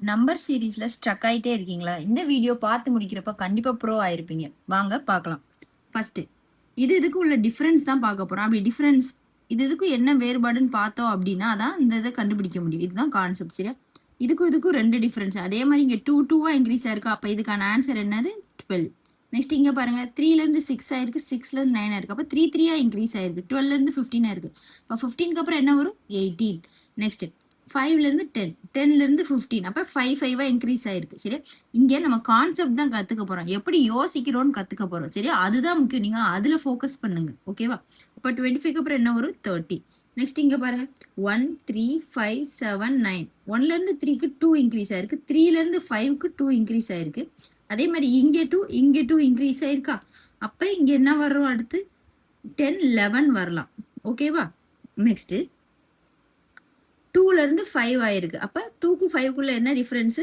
Number சீரீஸ்ல struck ஆயிட்டே இருக்கீங்களா? இந்த வீடியோ பார்த்து முடிக்கிறப்ப கண்டிப்பா ப்ரோ ஆயிருப்பீங்க. வாங்க பார்க்கலாம். ஃபர்ஸ்ட் இதுக்கு உள்ள டிஃபரன்ஸ் தான் பார்க்க போறோம். அப்படி டிஃபரன்ஸ் இதுக்கு என்ன வேறுபாடுன்னு பார்த்தோம் அப்படின்னா தான் இந்த இதை கண்டுபிடிக்க முடியும். இதுதான் கான்செப்ட். சரியா? இதுக்கும் ரெண்டு டிஃபரன்ஸ். அதே மாதிரி இங்க 2 இன்க்ரீஸ் ஆயிருக்கு. அப்ப இதுக்கான ஆன்சர் என்னது? 12. நெக்ஸ்ட் இங்க பாருங்க 3ல இருந்து 6 ஆயிருக்கு, 6ல இருந்து 9 ஆயிருக்கு. அப்ப 3 இன்க்ரீஸ் ஆயிருக்கு. 12ல இருந்து 15 ஆயிருக்கு. அப்ப 15க்கு அப்புறம் என்ன வரும்? 18. நெக்ஸ்ட் 5ல இருந்து 10, 10ல இருந்து 15. அப்ப 5 இன்க்ரீஸ் ஆயிருக்கு. சரி, இங்க நம்ம கான்செப்ட் தான் கத்துக்க போறோம். எப்படி யோசிக்கிறோம்னு கத்துக்க போறோம். சரியா? அதுதான் முக்கியம். நீங்க அதுல ஃபோக்கஸ் பண்ணுங்க. ஓகேவா? அப்ப 25க்கு அப்புறம் என்ன வரும்? 30. நெக்ஸ்ட் இங்க பாருங்க 1 3 5 7 9. 1ல இருந்து 3க்கு 2 இன்க்ரீஸ் ஆயிருக்கு. 3ல இருந்து 5க்கு 2 இன்க்ரீஸ் ஆயிருக்கு. அதே மாதிரி இங்க 2 இன்க்ரீஸ் ஆயிருக்கா? அப்ப இங்க என்ன வரும்? அடுத்து 10 11 வரலாம். ஓகேவா? நெக்ஸ்ட் 2ல இருந்து 5 ஆயிருக்கு. அப்ப 2க்கு 5க்குள்ள என்ன டிஃபரன்ஸ்?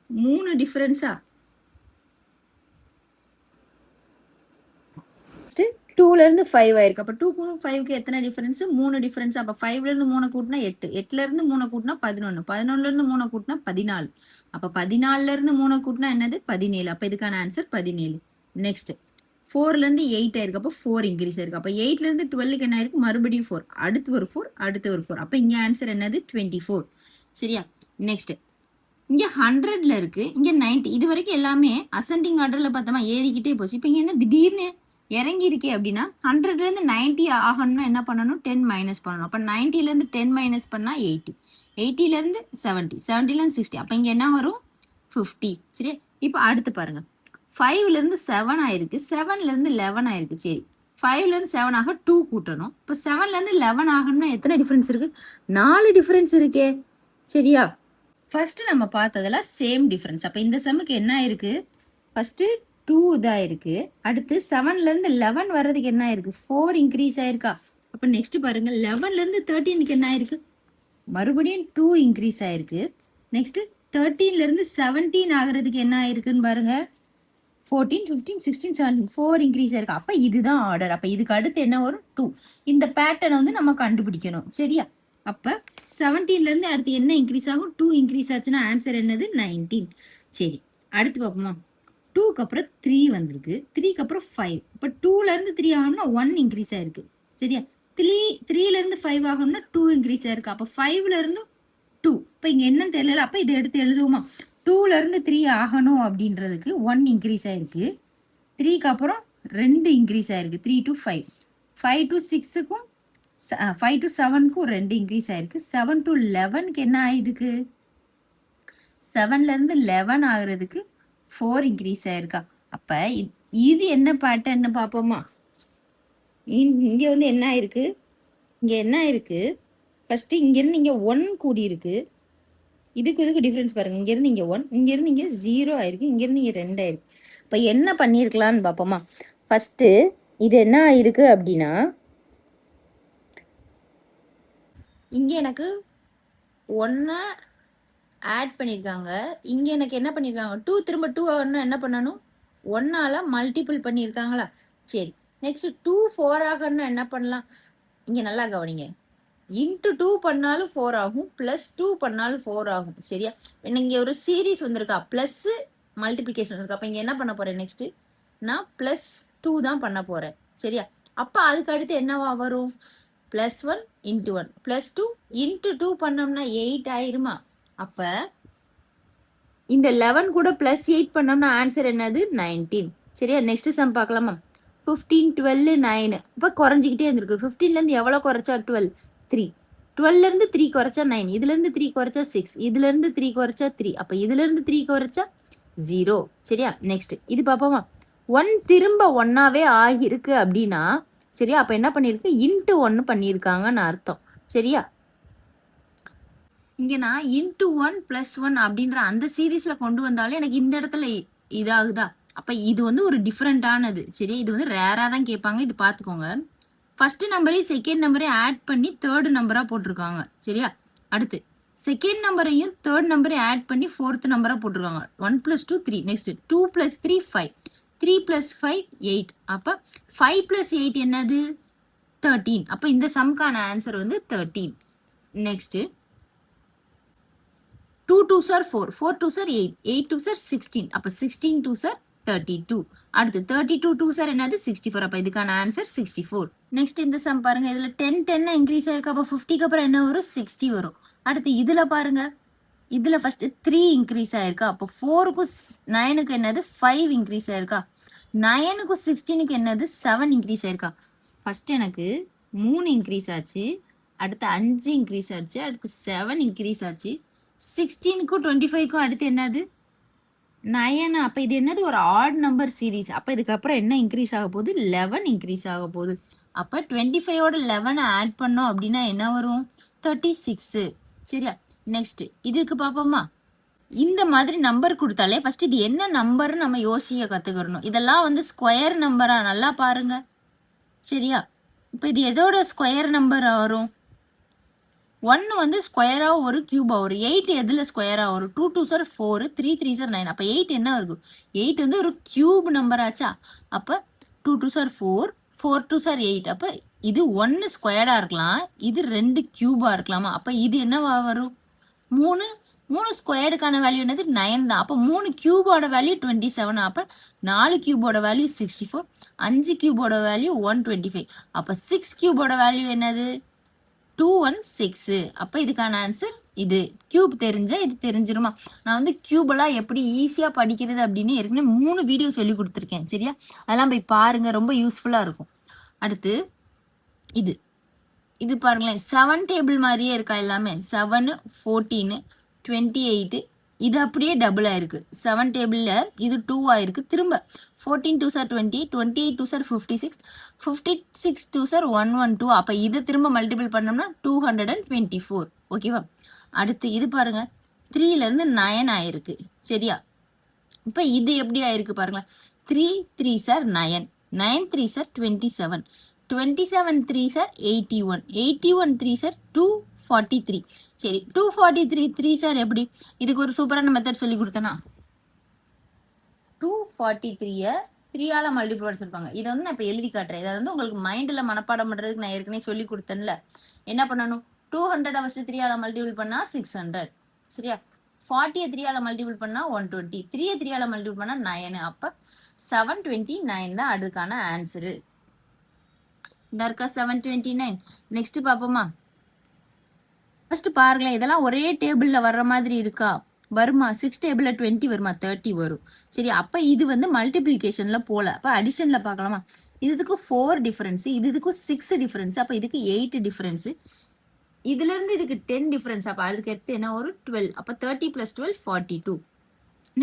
3 டிஃபரன்ஸா? 2ல இருந்து 5 ஆயிருக்கு. அப்ப 2க்கும் 5க்கு எத்தனை டிஃபரன்ஸ்? 3 டிஃபரன்ஸ். அப்ப 5ல இருந்து 3 கூட்டினா 8, 8ல இருந்து 3 கூட்டினா 11, 11ல இருந்து 3 கூட்டினா 14. அப்ப 14ல இருந்து 3 கூட்டினா என்னது? 17. அப்ப இதுக்கான ஆன்சர் 17. நெக்ஸ்ட் 4ல இருந்து 8 ஆயிருக்கு. அப்ப 4 இன்க்ரீஸ் ஆயிருக்கு. அப்ப 8ல இருந்து 12க்கு என்ன ஆயிருக்கு? மறுபடியும் 4, அடுத்து ஒரு 4, அடுத்து ஒரு 4. அப்ப இங்க ஆன்சர் என்னது? 24. சரியா? நெக்ஸ்ட் இங்க 100ல இருக்கு, இங்க 90. இது வரைக்கும் எல்லாமே அசெண்டிங் ஆர்டர்ல பார்த்தோமா ஏறிக்கிட்டே போச்சு. இப்ப இங்க என்ன திடீர்னு இறங்கி இருக்கே அப்படின்னா 100ல இருந்து 90 ஆகணும்னா என்ன பண்ணணும்? 10 மைனஸ் பண்ணணும். அப்ப 90ல இருந்து 10 மைனஸ் பண்ணா 80, 80ல இருந்து 70, 70ல இருந்து 60. அப்ப இங்க என்ன வரும்? 50. சரி, இப்ப அடுத்து பாருங்க 5ல இருந்து 7 ஆயிருக்கு, 7ல இருந்து 11 ஆயிருக்கு. சரி, 5ல இருந்து 7 ஆக 2 கூட்டணும். இப்ப 7ல இருந்து 11 ஆகணும்னா எத்தனை டிஃபரன்ஸ் இருக்கு? 4 டிஃபரன்ஸ் இருக்கே. சரியா? ஃபர்ஸ்ட் நம்ம பார்த்ததுல சேம் டிஃபரன்ஸ். அப்ப இந்த சம்முக்கு என்ன ஆயிருக்கு? ஃபர்ஸ்ட் 2 இதா இருக்கு. அடுத்து 7ல இருந்து 11 வர்றதுக்கு என்ன ஆயிருக்கு? 4 இன்க்ரீஸ் ஆயிருக்கா? அப்ப நெக்ஸ்ட் பாருங்க 11ல இருந்து 13க்கு என்ன ஆயிருக்கு? மறுபடியும் 2 இன்க்ரீஸ் ஆயிருக்கு. நெக்ஸ்ட் 13ல இருந்து 17 ஆகுறதுக்கு என்ன ஆயிருக்குன்னு பாருங்க 14 15 16 17, 4 இன்க்ரீஸ் ஆயிருக்கு. அப்ப இதுதான் ஆர்டர். அப்ப இதுக்கு அடுத்து என்ன வரும்? 2. இந்த பேட்டர்னை வந்து நம்ம கண்டுபிடிக்கணும். சரியா? அப்ப 17ல இருந்து அடுத்து என்ன இன்க்ரீஸ் ஆகும்? 2 இன்க்ரீஸ் ஆச்சுன்னா ஆன்சர் என்னது? 19. சரி, அடுத்து பார்ப்போமா? 2க்கு அப்புறம் 3 வந்திருக்கு, 3க்கு அப்புறம் 5. இப்ப 2ல இருந்து 3 ஆகணும்னா 1 இன்க்ரீஸ் ஆயிருக்கு. சரியா? 3ல இருந்து 5 ஆகணும்னா 2 இன்க்ரீஸ் ஆயிருக்கு. அப்ப 5ல இருந்து 2. இப்ப இங்க என்னன்னு தெரியல. அப்ப இதை எடுத்து எழுதுவோமா? 2ல இருந்து 3 ஆகணும் அப்படின்றதுக்கு 1 இன்க்ரீஸ் ஆயிருக்கு. 3க்கு அப்புறம் 2 இன்க்ரீஸ் ஆயிருக்கு. 3 to 5, 5 to 6க்கும் 5 to 7க்கும் 2 இன்க்ரீஸ் ஆயிருக்கு. 7 to 11க்கு என்ன ஆயிருக்கு? 7ல இருந்து 11 ஆகுறதுக்கு 4 இன்க்ரீஸ் ஆயிருக்கா? அப்ப இது என்ன பேட்டர்ன்னு பார்ப்போமா? இங்க வந்து என்ன ஆயிருக்கு? இங்க என்ன ஆயிருக்கு? ஃபர்ஸ்ட் இங்க இருந்து இங்க 1 கூடி இருக்கு. இதுக்கு டிஃபரன்ஸ் பாருங்க. இங்க இருந்து இங்க 1, இங்க இருந்து இங்க 0 ஆயிருக்கு, இங்க இருந்து இங்க 2 ஆயிருக்கு. இப்ப என்ன பண்ணிருக்கலாம்னு பாப்போமா? ஃபர்ஸ்ட் இது என்ன ஆயிருக்கு அப்படின்னா இங்க எனக்கு 1 ஆட் பண்ணிருக்காங்க. இங்க எனக்கு என்ன பண்ணிருக்காங்க? 2 திரும்ப 2 ஆகணும்னா என்ன பண்ணணும்? 1ஆல மல்டிபிள் பண்ணிருக்காங்களா? சரி, நெக்ஸ்ட் 2 4 ஆகணும்னா என்ன பண்ணலாம்? இங்க நல்லா கவனிங்க. இன்ட்டு 2 பண்ணாலும் 4 ஆகும், பிளஸ் 2 பண்ணாலும் 4 ஆகும். சரியா? இங்க ஒரு சீரீஸ் வந்திருக்கா, பிளஸ் மல்டிபிளிகேஷன் இருக்கு. அப்ப இங்க என்ன பண்ண போறேன்? நெக்ஸ்ட் நான் பிளஸ் 2 தான் பண்ண போறேன். சரியா? அப்ப அதுக்கு அடுத்து என்னவா வரும்? பிளஸ் 1 இன்ட்டு 1 பிளஸ் 2 இன்ட்டு 2 பண்ணோம்னா 8 ஆயிருமா? அப்ப இந்த 11 கூட பிளஸ் 8 பண்ணோம்னா ஆன்சர் என்னது? 19. சரியா? நெக்ஸ்ட் சம் பார்க்கலாமா? 15 12 9. இப்ப குறைஞ்சிக்கிட்டே இருந்திருக்கு. 15ல இருந்து எவ்வளவு குறைச்சா? 12, 3. 12ல இருந்து 3 குறைச்சா 9, இதுல இருந்து 3 குறைச்சா 6, இதுல இருந்து 3 குறைச்சா 3. அப்ப இதுல இருந்து 3 குறைச்சா 0. சரியா? நெக்ஸ்ட் இது பாப்போமா? 1 திரும்ப 1ஆவே ஆகிருக்கு அப்படின்னா சரியா? அப்ப என்ன பண்ணிருக்கு? இன்ட்டு 1 பண்ணியிருக்காங்கன்னு அர்த்தம். சரியா? இங்க நான் இன்ட்டு 1 பிளஸ் 1 அப்படின்ற அந்த சீரீஸ்ல கொண்டு வந்தாலே எனக்கு இந்த இடத்துல இதாகுதா? அப்ப இது வந்து ஒரு டிஃப்ரெண்டானது. சரி, இது வந்து ரேரா தான் கேட்பாங்க. இது பார்த்துக்கோங்க. ஃபர்ஸ்ட் நம்பரையும் செகண்ட் நம்பரையும் ஆட் பண்ணி தேர்ட் நம்பரா போட்டிருக்காங்க. சரியா? அடுத்து செகண்ட் நம்பரையும் தேர்ட் நம்பரையும் ஆட் பண்ணி ஃபோர்த் நம்பரா போட்டிருக்காங்க. 1 + 2 3. நெக்ஸ்ட் 2 + 3 5, 3 + 5 8. அப்ப 5 + 8 என்னது? 13. அப்ப இந்த சம்க்கான ஆன்சர் வந்து 13. Next 2 2s are 4, 4 2s are 8, 8 2s are 16. அப்ப 16 2s are 32. அடுத்து 32 2s are என்னது 64. அப்ப இதுக்கான ஆன்சர் 64. நெக்ஸ்ட் இந்த சம் பாருங்க. இதுல 10 10 இன்க்ரீஸ் ஆயிருக்கு. அப்ப 50க்கு அப்புறம் என்ன வரும் 60 வரும். அடுத்து இதுல பாருங்க. இதுல ஃபர்ஸ்ட் 3 இன்க்ரீஸ் ஆயிருக்கா. அப்போ 4க்கும் 9க்கு என்னது 5 இன்க்ரீஸ் ஆயிருக்கா. 9க்கும் 16க்கு என்னது 7 இன்க்ரீஸ் ஆயிருக்கா. ஃபர்ஸ்ட் எனக்கு 3 இன்க்ரீஸ் ஆச்சு, அடுத்து 5 இன்க்ரீஸ் ஆச்சு, அடுத்து 7 இன்க்ரீஸ் ஆச்சு. 16க்கும் 25க்கும் அடுத்து என்னது 9. அப்போ இது என்னது ஒரு ஆட் நம்பர் சீரீஸ். அப்போ இதுக்கப்புறம் என்ன இன்க்ரீஸ் ஆக போகுது 11 இன்க்ரீஸ் ஆக போகுது. அப்போ 25ஓட 11 ஆட் பண்ணோம் அப்படின்னா என்ன வரும் 36. சரியா. நெக்ஸ்ட் இதுக்கு பார்ப்போமா. இந்த மாதிரி நம்பர் கொடுத்தாலே ஃபர்ஸ்ட் இது என்ன நம்பர்னு நம்ம யோசிக்க கற்றுக்கிறணும். இதெல்லாம் வந்து ஸ்கொயர் நம்பரா நல்லா பாருங்க. சரியா. இப்போ இது எதோட ஸ்கொயர் நம்பர் வரும் 1 வந்து ஸ்கொயராக ஒரு கியூபாக வரும். 8 எதில் ஸ்கொயராக வரும் 2 2s are 4, 3 3s are 9. அப்போ 8 என்ன இருக்கும் 8 வந்து ஒரு கியூப் நம்பர் ஆச்சா. அப்போ 2 2s are 4, 4 2s are 8. அப்போ இது 1 ஸ்கொயர்டாக இருக்கலாம், இது 2 கியூபாக இருக்கலாமா. அப்போ இது என்னவா வரும் 3 ஸ்கொயர்டுக்கான வேல்யூ என்னது 9 தான். அப்போ 3 கியூபோட வேல்யூ 27. அப்போ 4 கியூபோட வேல்யூ 64, 5 கியூபோட வேல்யூ 125. அப்போ 6 கியூபோட வேல்யூ என்னது 216. அப்போ இதுக்கான ஆன்சர் இது. கியூப் தெரிஞ்சா இது தெரிஞ்சிருமா. நான் வந்து கியூபெல்லாம் எப்படி ஈஸியாக படிக்கிறது அப்படின்னு ஏற்கனவே 3 வீடியோ சொல்லி கொடுத்துருக்கேன். சரியா. அதெல்லாம் போய் பாருங்க, ரொம்ப யூஸ்ஃபுல்லாக இருக்கும். அடுத்து இது பாருங்களேன் 7 டேபிள் மாதிரியே இருக்கா எல்லாமே. 7 14 28 இது அப்படியே டபுள் ஆயிருக்கு. 7 டேபிளில் இது 2 ஆயிருக்கு. திரும்ப 14 2s are 28, 28 2s are 56, 56 2s are 112. அப்போ இதை திரும்ப மல்டிபிள் பண்ணோம்னா 224. ஓகேவா. அடுத்து இது பாருங்க 3லேருந்து 9 ஆயிருக்கு. சரியா. இப்போ இது எப்படி ஆயிருக்கு பாருங்களேன். 3 3s are 9, 9 3s are 27, 27 3s are 81, 81 3s are 243. சரி 243 3s are எப்படி. இதுக்கு ஒரு சூப்பரான மெத்தட் சொல்லி கொடுத்தனா 243 3ஆல மல்டிபிள் பண்ண சொல்லுவாங்க. இதை வந்து நான் இப்போ எழுதி காட்டுறேன். இதை வந்து உங்களுக்கு மைண்டில் மனப்பாடம் பண்ணுறதுக்கு நான் ஏற்கனவே சொல்லி கொடுத்தேன்ல. என்ன பண்ணணும் 200 ஃபர்ஸ்ட் 3ஆல மல்டிபிள் பண்ணால் 600. சரியா. 40 3ஆல மல்டிபிள் பண்ணால் 120, 3 3ஆல மல்டிபிள் பண்ணால் 9. அப்போ 729 தான் அதுக்கான ஆன்சரு. இந்த இருக்கா 729. நெக்ஸ்ட் பார்ப்போமா. ஃபர்ஸ்ட் பாருங்களேன். இதெல்லாம் ஒரே டேபிளில் வர்ற மாதிரி இருக்கா வருமா. 6 டேபிளில் 20 வருமா 30 வரும். சரி. அப்போ இது வந்து மல்டிப்ளிகேஷனில் போகல. அப்போ அடிஷனில் பார்க்கலாமா. இதுக்கு 4 டிஃப்ரென்ஸு, இதுக்கு 6 டிஃப்ரென்ஸு, அப்போ இதுக்கு 8 டிஃப்ரென்ஸு, இதுலேருந்து இதுக்கு 10 டிஃப்ரென்ஸ். அப்போ அதுக்கு எடுத்து என்ன ஒரு 12. அப்போ 30 + 12 42.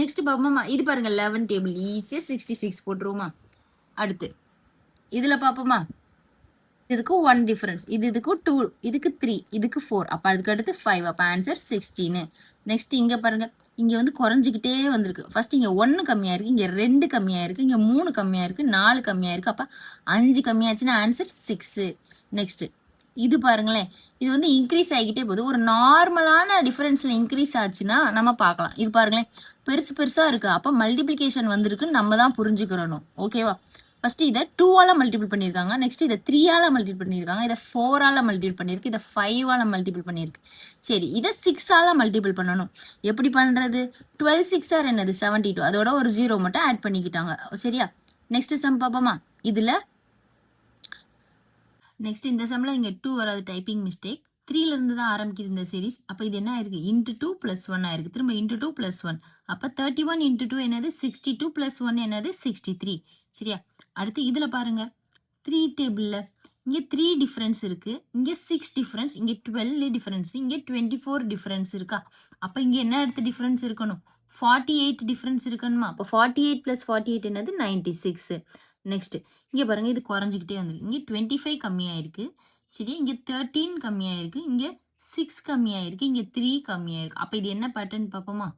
நெக்ஸ்ட் பார்ப்போமா. இது பாருங்க 11 டேபிள் ஈஸியாக 66 போட்டுருவோமா. அடுத்து இதில் பார்ப்போமா. இதுக்கு 1 டிஃபரன்ஸ், இதுக்கு 2, இதுக்கு 3, இதுக்கு 4. அப்போ அதுக்கு அடுத்து 5. அப்போ ஆன்சர் 16. நெக்ஸ்ட் இங்கே பாருங்க. இங்கே வந்து குறைஞ்சிக்கிட்டே வந்திருக்கு. ஃபர்ஸ்ட் இங்கே 1 கம்மியாக இருக்குது, இங்கே 2 கம்மியாக இருக்குது, இங்கே 3 கம்மியாக இருக்குது, 4 கம்மியாக இருக்குது. அப்போ 5 கம்மியாச்சுன்னா ஆன்சர் 6. நெக்ஸ்ட் இது பாருங்களேன். இது வந்து இன்க்ரீஸ் ஆகிக்கிட்டே போகுது. ஒரு நார்மலான டிஃபரன்ஸில் இன்க்ரீஸ் ஆச்சுன்னா நம்ம பார்க்கலாம். இது பாருங்களேன் பெருசாக இருக்குது. அப்போ மல்டிப்ளிகேஷன் வந்திருக்குன்னு நம்ம தான் புரிஞ்சுக்கிறணும். ஓகேவா. ஃபர்ஸ்ட் இதை 2ஆல மல்டிபிள் பண்ணியிருக்காங்க, நெக்ஸ்ட் இதை 3ஆல மல்டிபிள் பண்ணியிருக்காங்க, இதை 4ஆல மல்டிபிள் பண்ணியிருக்கு, இதை 5ஆல மல்டிபிள் பண்ணியிருக்கு. சரி இதை 6ஆல மல்டிபிள் பண்ணணும். எப்படி பண்ணுறது. 12 6 are என்னது 72. அதோட ஒரு 0 மட்டும் ஆட் பண்ணிக்கிட்டாங்க. சரியா. நெக்ஸ்ட் சம் பார்ப்போமா. இதில் நெக்ஸ்ட் இந்த சம்மில் இங்கே 2 வராது, டைப்பிங் மிஸ்டேக். 3லேருந்து தான் ஆரம்பிக்குது இந்த சீரீஸ். அப்போ இது என்ன ஆயிருக்கு × 2 + 1 ஆயிருக்கு. திரும்ப × 2 + 1. அப்போ 31 × 2 என்னது 62 + 1 என்னது 63. சரியா. அடுத்து இதில் பாருங்க 3 டேபிளில் இங்கே 3 டிஃப்ரென்ஸ் இருக்குது, இங்கே 6 டிஃப்ரென்ஸ், இங்கே 12 டிஃப்ரென்ஸ், இங்கே 24 டிஃப்ரென்ஸ் இருக்கா. அப்போ இங்கே என்ன அடுத்த டிஃப்ரென்ஸ் இருக்கணும் 48 டிஃப்ரென்ஸ் இருக்கணுமா. அப்போ 48 + 48 என்னது 96. நெக்ஸ்ட் இங்கே பாருங்க இது குறைஞ்சிக்கிட்டே வந்துருக்கு. இங்கே 25 கம்மியாயிருக்கு. சரி இங்கே 13 கம்மியாயிருக்கு, இங்கே 6 கம்மியாயிருக்கு, இங்கே 3 கம்மியாயிருக்கு. அப்போ இது என்ன பேட்டர்ன் பார்ப்போமா.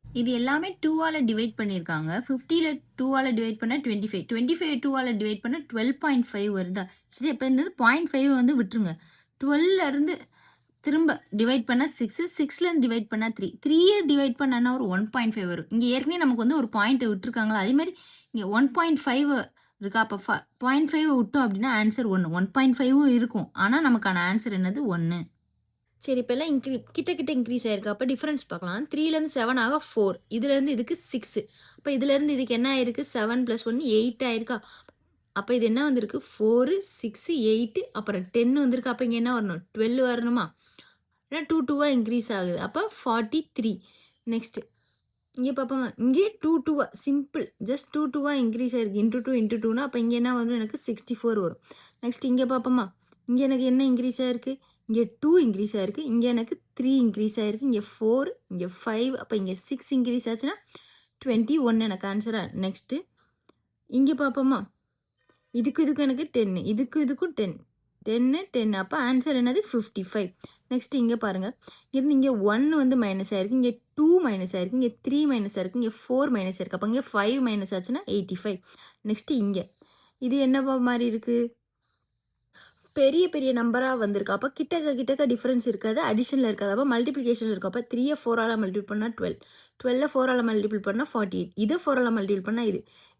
இது எல்லாமே 2ஆல டிவைட் பண்ணியிருக்காங்க. 50ல் 2ஆல டிவைட் பண்ணால் 25, 25 2ஆல டிவைட் பண்ணால் 12.5 வருதா. சரி அப்போ இந்த 0.5 வந்து விட்டுருங்க. 12லேருந்து திரும்ப டிவைட் பண்ணால் 6, 6லேருந்து டிவைட் பண்ணால் 3, 3 டிவைட் பண்ணால் ஒரு 1.5 வரும். இங்கே ஏற்கனவே நமக்கு வந்து ஒரு பாயிண்ட்டை விட்டுருக்காங்களா, அதே மாதிரி இங்கே 1.5 இருக்கா. அப்போ 0.5 விட்டோம் அப்படின்னா ஆன்சர் 1. 1.5 இருக்கும், ஆனால் நமக்கான ஆன்சர் என்னது 1. சரி, இப்போல்லாம் கிட்ட கிட்ட இன்க்ரீஸ் ஆயிருக்கு. அப்போ டிஃபரன்ஸ் பார்க்கலாம். 3லேருந்து 7 ஆக 4. இதுலேருந்து இதுக்கு 6. அப்போ இதுலேருந்து இதுக்கு என்ன ஆயிருக்கு? 7 + 1 8 ஆயிருக்கா? அப்போ இது என்ன வந்திருக்கு? 4, 6, 8 அப்புறம் 10 வந்திருக்கு. அப்போ இங்கே என்ன வரணும்? 12 வரணுமா? ஏன்னா 2 2வா இன்க்ரீஸ் ஆகுது. அப்போ 43. நெக்ஸ்ட்டு இங்கே பார்ப்போமா? இங்கே 2 2வா சிம்பிள். ஜஸ்ட் 2 2வா இன்க்ரீஸ் ஆயிருக்கு. இன்ட்டு 2 இன்ட்டு 2னா அப்போ இங்கே என்ன வரும்? எனக்கு 64 வரும். நெக்ஸ்ட் இங்கே பார்ப்போமா? இங்கே எனக்கு என்ன இன்க்ரீஸ் ஆயிருக்கு? இங்கே 2 இன்க்ரீஸ் ஆயிருக்கு. இங்கே எனக்கு 3 இன்க்ரீஸ் ஆயிருக்கு. இங்கே 4, இங்கே 5, அப்போ இங்கே 6 இன்க்ரீஸ் ஆச்சுன்னா 21 எனக்கு ஆன்சரா. நெக்ஸ்ட்டு இங்கே பார்ப்போமா? இதுக்கும் எனக்கு 10, இதுக்கும் 10, 10, 10. அப்போ ஆன்சர் என்னது? 55. நெக்ஸ்ட் இங்கே பாருங்கள். இங்கே 1 வந்து மைனஸ் ஆயிருக்கு. இங்கே 2 மைனஸ் ஆயிருக்கு. இங்கே 3 மைனஸ் ஆயிருக்கு. இங்கே 4 மைனஸ் ஆயிருக்கு. அப்போ இங்கே 5 மைனஸ் ஆச்சுன்னா 85. நெக்ஸ்ட்டு இங்கே இது என்னவா மாதிரி இருக்குது? பெரிய பெரிய நம்பராக வந்திருக்கு. அப்போ கிட்டக்க டிஃப்ரென்ஸ் இருக்காது, அடிஷனில் இருக்காது. அப்போ மல்டிப்ளிகேஷன் இருக்கும். அப்போ 3யை 4ஆல் மல்டிபிள் பண்ணால் 12, 12 4ஆல் மல்டிபிள் பண்ணால் 48, இதை 4ஆல் மல்டிபிள் பண்ணால்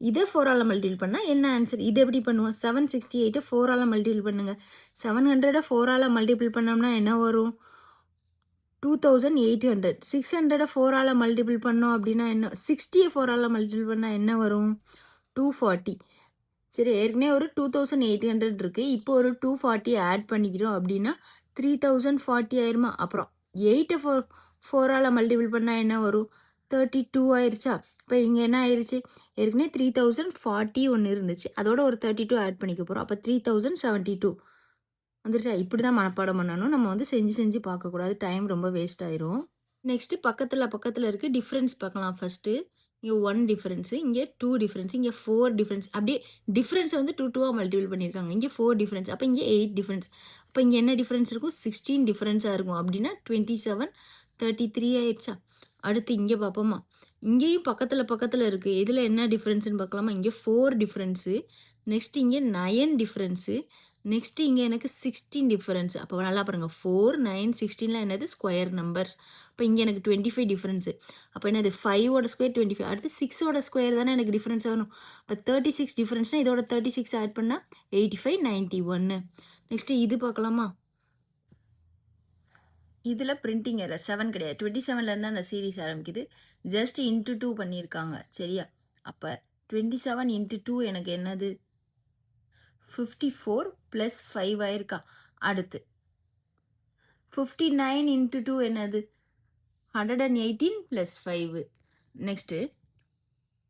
இதை 4ஆல் மல்டிபிள் பண்ணால் என்ன ஆன்சர்? இது எப்படி பண்ணுவோம்? 768 4ஆல் மல்டிபிள் பண்ணுங்கள். 700 4ஆல் மல்டிபிள் பண்ணோம்னா என்ன வரும்? 2800. 600 4ஆல் மல்டிபிள் பண்ணோம் அப்படின்னா என்ன? 60யை 4ஆல் மல்டிபிள் பண்ணால் என்ன வரும்? 240. சரி, ஏற்கனவே ஒரு 2800 இருக்குது. இப்போ ஒரு 240 ஆட் பண்ணிக்கிறோம் அப்படின்னா 3040 ஆயிருமா? அப்புறம் 8 4ஆல் மல்டிபிள் பண்ணால் என்ன வரும்? 32 ஆயிருச்சா? இப்போ இங்கே என்ன ஆயிடுச்சு? ஏற்கனவே 3040 ஒன்று இருந்துச்சு, அதோட ஒரு 32 ஆட் பண்ணிக்க போகிறோம். அப்போ 3072 வந்துருச்சா? இப்படி தான் மனப்பாடம் பண்ணணும். நம்ம வந்து செஞ்சு பார்க்கக்கூடாது, டைம் ரொம்ப வேஸ்ட் ஆயிரும். நெக்ஸ்ட்டு பக்கத்தில் இருக்குது. டிஃப்ரென்ஸ் பார்க்கலாம் ஃபஸ்ட்டு. இங்கே 1 டிஃப்ரென்ஸு, இங்கே 2 டிஃப்ரென்ஸ், இங்கே 4 டிஃப்ரென்ஸ். அப்படியே டிஃப்ரென்ஸை வந்து 2 2ஆக மல்டிபிள் பண்ணியிருக்காங்க. இங்கே 4 டிஃப்ரென்ஸ், அப்போ இங்கே 8 டிஃப்ரென்ஸ். அப்போ இங்கே என்ன டிஃப்ரென்ஸ் இருக்கும்? 16 டிஃப்ரென்ஸாக இருக்கும். அப்படின்னா 27 33 ஆயிடுச்சா? அடுத்து இங்கே பார்ப்போமா? இங்கேயும் பக்கத்தில் இருக்குது. இதில் என்ன டிஃப்ரென்ஸ்னு பார்க்கலாமா? இங்கே 4 டிஃப்ரென்ஸு, நெக்ஸ்ட் இங்கே 9 டிஃப்ரென்ஸு, நெக்ஸ்ட் இங்கே எனக்கு 16 டிஃப்ரென்ஸ். அப்போ நல்லா பாருங்கள், 4 9 16லாம் என்னது? Square numbers. அப்போ இங்கே எனக்கு 25 டிஃப்ரென்ஸு. அப்போ என்னது? 5ஓட ஸ்கொயர் 25. அடுத்து 6ஓட ஸ்கொயர் தானே எனக்கு டிஃப்ரென்ஸ் ஆகணும். அப்போ 36 டிஃப்ரென்ஸ்னால் இதோட 36 ஆட் பண்ணால் 85 91. நெக்ஸ்ட்டு இது பார்க்கலாமா? இதில் பிரிண்டிங் எரர் 7 கிடையாது. 27லேருந்து அந்த சீரீஸ் ஆரம்பிக்குது. ஜஸ்ட் இன்ட்டு 2 பண்ணியிருக்காங்க. சரியா? அப்போ 27 இன்ட்டு 2 எனக்கு என்னது? 54 + 5 ஆயிருக்கா? அடுத்து 59 இன்ட்டு 2 என்னது? 118 + 5. நெக்ஸ்ட்டு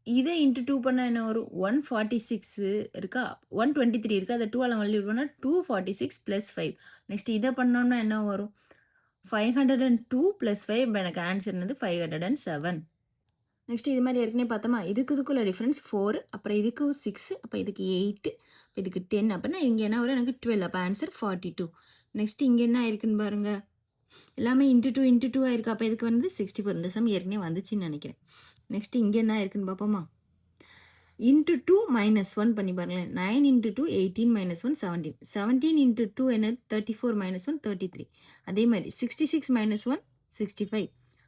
இதை இன்ட்டு 2 பண்ணால் என்ன வரும்? 146 இருக்கா? 123 இருக்கா? அதை 2ஆல் மல்டிபிள் பண்ணால் 246 + 5. நெக்ஸ்ட் இதை பண்ணோம்னா என்ன வரும்? 502 + 5. எனக்கு ஆன்சர் என்னது? 507. நெக்ஸ்ட் இது மாதிரி ஏற்கனவே பார்த்தோமா? இதுக்குள்ள டிஃப்ரென்ஸ் 4, அப்புறம் இதுக்கு 6, அப்போ இதுக்கு 8, அப்போ இதுக்கு 10. அப்படின்னா இங்கே என்ன வரும்? எனக்கு 12. அப்போ ஆன்சர் 42. நெக்ஸ்ட் இங்கே என்ன ஆயிருக்குன்னு பாருங்கள். எல்லாமே இன்ட்டு 2 ஆயிருக்கு. அப்போ இதுக்கு வந்து 64. இந்த சம் ஏற்கனவே வந்துச்சுன்னு நினைக்கிறேன். நெக்ஸ்ட் இங்கே என்ன இருக்குன்னு பார்ப்போமா? இன்ட்டு 2 - 1 பண்ணி பாருங்களேன். 9 இன்ட்டு 2 18 - 1 17. 17 இன்ட்டு 2 என்னது? 34 - 1 33. அதே மாதிரி 66 - 1 65.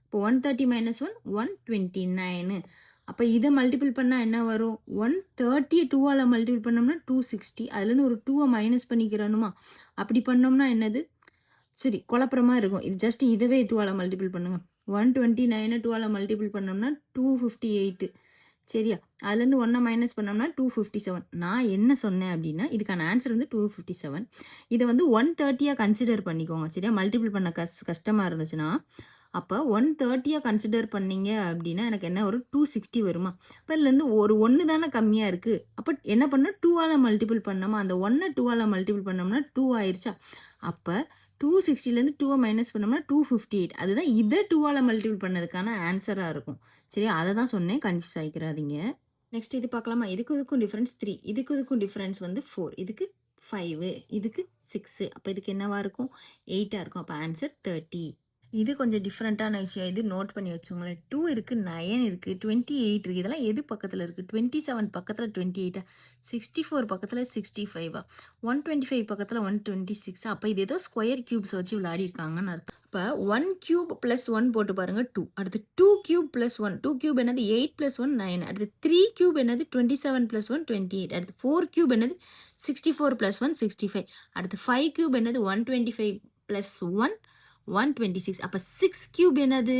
இப்போ 130 - 1 129. அப்போ இதை மல்டிபிள் பண்ணால் என்ன வரும்? 130 2ஆல் மல்டிபிள் பண்ணோம்னா 260. அதுலேருந்து ஒரு 2 மைனஸ் பண்ணிக்கிறணுமா? அப்படி பண்ணோம்னா என்னது? சரி, குழப்பறமா இருக்கும். இது ஜஸ்ட் இதுவே 2ஆல் மல்டிபிள் பண்ணுங்கள். 129 2ஆல் மல்டிபிள் பண்ணோம்னா 258. சரியா? அதுலேருந்து 1 மைனஸ் பண்ணோம்னா 257. நான் என்ன சொன்னேன் அப்படின்னா, இதுக்கான ஆன்சர் வந்து 257. இதை வந்து 130 கன்சிடர் பண்ணிக்கோங்க. சரியா? மல்டிபிள் பண்ண கஷ்டமாக இருந்துச்சுன்னா, அப்போ 130 கன்சிடர் பண்ணீங்க அப்படின்னா எனக்கு என்ன வரும்? 260 வருமா? அப்போ இதுலேருந்து ஒரு 1 தானே கம்மியாக இருக்குது. அப்போ என்ன பண்ணோம்? 2ஆல் மல்டிபிள் பண்ணோமா? அந்த 1 2ஆல் மல்டிபிள் பண்ணோம்னா 2 ஆயிடுச்சா? அப்போ 260லேருந்து 2 மைனஸ் பண்ணோம்னா 258. அதுதான் இதை 2ஆல் மல்டிபிள் பண்ணதுக்கான ஆன்சராக இருக்கும். சரியா? அதை தான் சொன்னேன், கன்ஃபியூஸ் ஆகிக்கிறாதீங்க. நெக்ஸ்ட் இது பார்க்கலாமா? இதுக்கும் டிஃப்ரென்ஸ் 3, இதுக்கும் டிஃப்ரென்ஸ் வந்து 4, இதுக்கு 5, இதுக்கு 6. அப்போ இதுக்கு என்னவா இருக்கும்? 8ஆக இருக்கும். அப்போ ஆன்சர் 30. இது கொஞ்சம் டிஃப்ரெண்ட்டான விஷயம். இது நோட் பண்ணி வச்சுங்களேன். 2 இருக்குது, 9 இருக்குது, 28 இருக்குது. இதெல்லாம் எது பக்கத்தில் இருக்குது? 27 பக்கத்தில் 28, 64 பக்கத்தில் 65, 125 பக்கத்தில் 126. அப்போ இது ஏதோ ஸ்கொயர் கியூப்ஸ் வச்சு விளையாடிருக்காங்கன்னு அர்த்தம். இப்போ 1 கியூப் + 1 போட்டு பாருங்கள் 2. அடுத்து 2 கியூப் + 1, 2 கியூப் என்னது? 8 + 1 9. அடுத்து 3 கியூப் என்னது? 27 + 1 28. அடுத்து 4 கியூப் என்னது? 64 + 1 65. அடுத்து 5 கியூப் என்னது? 125 + 1 126. அப்போ 6 கியூப் என்னது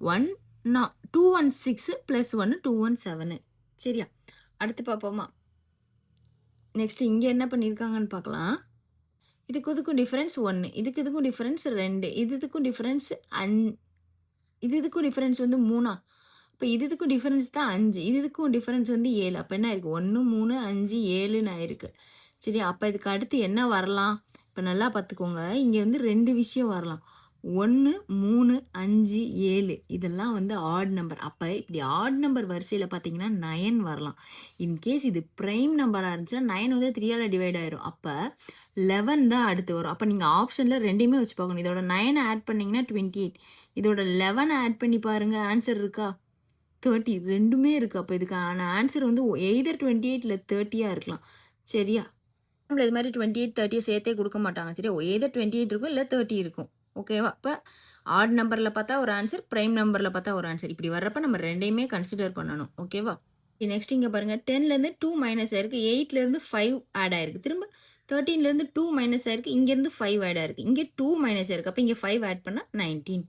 216 ப்ளஸ் 1 217. சரியா? அடுத்து பார்ப்போமா? நெக்ஸ்ட் இங்கே என்ன பண்ணியிருக்காங்கன்னு பார்க்கலாம். இதுக்கும் டிஃபரன்ஸ் 1, இதுக்கும் டிஃபரன்ஸ் 2, இதுக்கும் டிஃபரன்ஸ் இதுக்கும் டிஃபரன்ஸ் வந்து 3. இப்போ இதுக்கும் டிஃபரன்ஸ் தான் 5, இதுக்கும் டிஃபரன்ஸ் வந்து 7. அப்போ என்ன ஆயிருக்கு 1 3 5 7ன்னு ஆயிருக்கு. சரி, அப்போ இதுக்கு அடுத்து என்ன வரலாம்? இப்போ நல்லா பார்த்துக்கோங்க, இங்கே வந்து 2 விஷயம் வரலாம். 1 3 5 7 இதெல்லாம் வந்து ஆட் நம்பர். அப்போ இப்படி ஆட் நம்பர் வரிசையில் பார்த்தீங்கன்னா 9 வரலாம். இன்கேஸ் இது ப்ரைம் நம்பராக இருந்துச்சுன்னா 9 வந்து 3ஆல் டிவைட் ஆயிரும். அப்போ 11 தான் அடுத்து வரும். அப்போ நீங்கள் ஆப்ஷனில் ரெண்டையுமே வச்சு பார்க்கணும். இதோட 9 ஆட் பண்ணிங்கன்னா 28, இதோட 11 ஆட் பண்ணி பாருங்கள், ஆன்சர் இருக்கா 30. ரெண்டுமே இருக்குது. அப்போ இதுக்கான ஆன்சர் வந்து எய்தர் 28 இல்லை 30 இருக்கலாம். சரியா? இது மாதிரி 28 30 சேர்த்தே கொடுக்க மாட்டாங்க. சரியா? எய்தர் 28 இருக்கும் இல்லை 30 இருக்கும். ஓகேவா? அப்போ ஆட் நம்பரில் பார்த்தா ஒரு ஆன்சர், ப்ரைம் நம்பரில் பார்த்தா ஒரு ஆன்சர். இப்படி வர்றப்ப நம்ம ரெண்டையுமே கன்சிடர் பண்ணணும். ஓகேவா? நெக்ஸ்ட் இங்கே பாருங்கள், 10லேருந்து 2 மைனஸ் ஆயிருக்கு, 8லேருந்து 5 ஆட் ஆயிருக்கு, திரும்ப 13லேருந்து 2 மைனஸ் ஆயிருக்கு, இங்கேருந்து 5 ஆட் ஆயிருக்கு, இங்கே 2 மைனஸ் ஆயிருக்கு. அப்போ இங்கே 5 ஆட் பண்ணால் 19.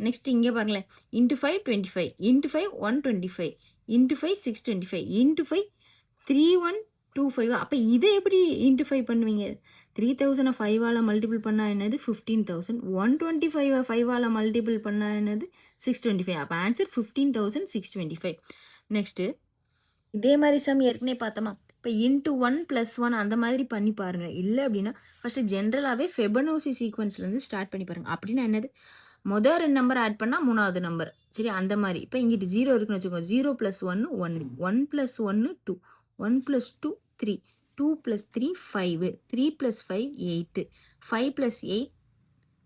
நெக்ஸ்ட் இங்கே பாருங்களேன், இன்ட்டு 5 25, இன்ட்டு 5 125, இன்ட்டு 5 625, இன்ட்டு 5 3125. அப்போ இதை எப்படி இன்ட்டு 5 பண்ணுவீங்க? 3000 5ஆல் மல்டிபிள் பண்ணால் என்னது 15,000, 125 5ஆல் மல்டிபிள் பண்ணால் என்னது 625. அப்போ ஆன்சர் 15,625. நெக்ஸ்ட்டு இதே மாதிரி சம் ஏற்கனவே பார்த்தோமா? இப்போ இன்ட்டு 1 + 1 அந்த மாதிரி பண்ணி பாருங்கள். இல்லை அப்படின்னா ஃபஸ்ட்டு ஜென்ரலாகவே ஃபெபனோசி சீக்வன்ஸ்லேருந்து ஸ்டார்ட் பண்ணி பாருங்கள். அப்படின்னா என்னது, மொதல் 2 நம்பர் ஆட் பண்ணால் 3வது நம்பர். சரி, அந்த மாதிரி. இப்போ இங்கிட்டு 0 இருக்குன்னு வச்சுக்கோங்க. 0 + 1 1, 1 + 1 2, 1 + 2 3, 2 + 3 5, 3 + 5 8, 5 + 8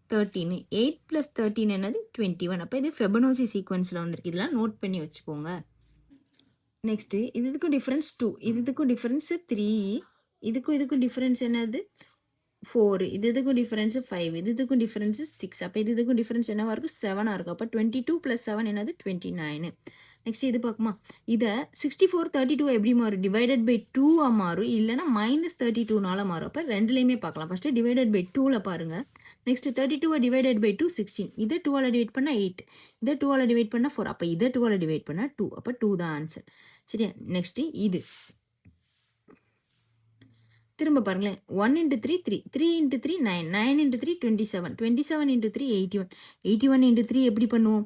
13, 8 + 13 என்னது 21. அப்போ இது ஃபெபனோசி சீக்வன்ஸில் வந்துருக்கு. இதெல்லாம் நோட் பண்ணி வச்சுக்கோங்க. நெக்ஸ்ட்டு இதுக்கும் டிஃப்ரென்ஸ் 2, இதுக்கும் டிஃப்ரென்ஸ் 3, இதுக்கும் டிஃப்ரென்ஸ் என்னது 4, இதுக்கும் டிஃப்ரென்ஸ் 5, இதுக்கும் டிஃப்ரென்ஸ் 6. அப்போ இதுக்கும் டிஃப்ரென்ஸ் என்னவா இருக்கும் 7ஆக இருக்கும். அப்போ 22 + 7 என்னது 29. நெக்ஸ்ட் இது பார்க்குமா, இதை 64 32 எப்படி மாறும், டிவைடட் பை 2ஆக மாறும், இல்லைனா -32னால மாறும். அப்போ ரெண்டுலேயுமே பார்க்கலாம். ஃபஸ்ட்டு டிவைடட் பை 2ல் பாருங்கள். நெக்ஸ்ட் 32 டிவைடட் பை 2 16, இதை 2ஆல் டிவைட் பண்ணால் 8, இதை 2ஆல் டிவைட் பண்ணால் 4. அப்போ இதை 2ஆல் டிவைட் பண்ணால் 2. அப்போ 2 தான் ஆன்சர். சரியா? நெக்ஸ்ட்டு இது திரும்ப பாருங்களேன், 1 × 3 3, 3 × 3 9, 9 × 3 27, 27 × 3 81, 81 × 3 எப்படி பண்ணுவோம்,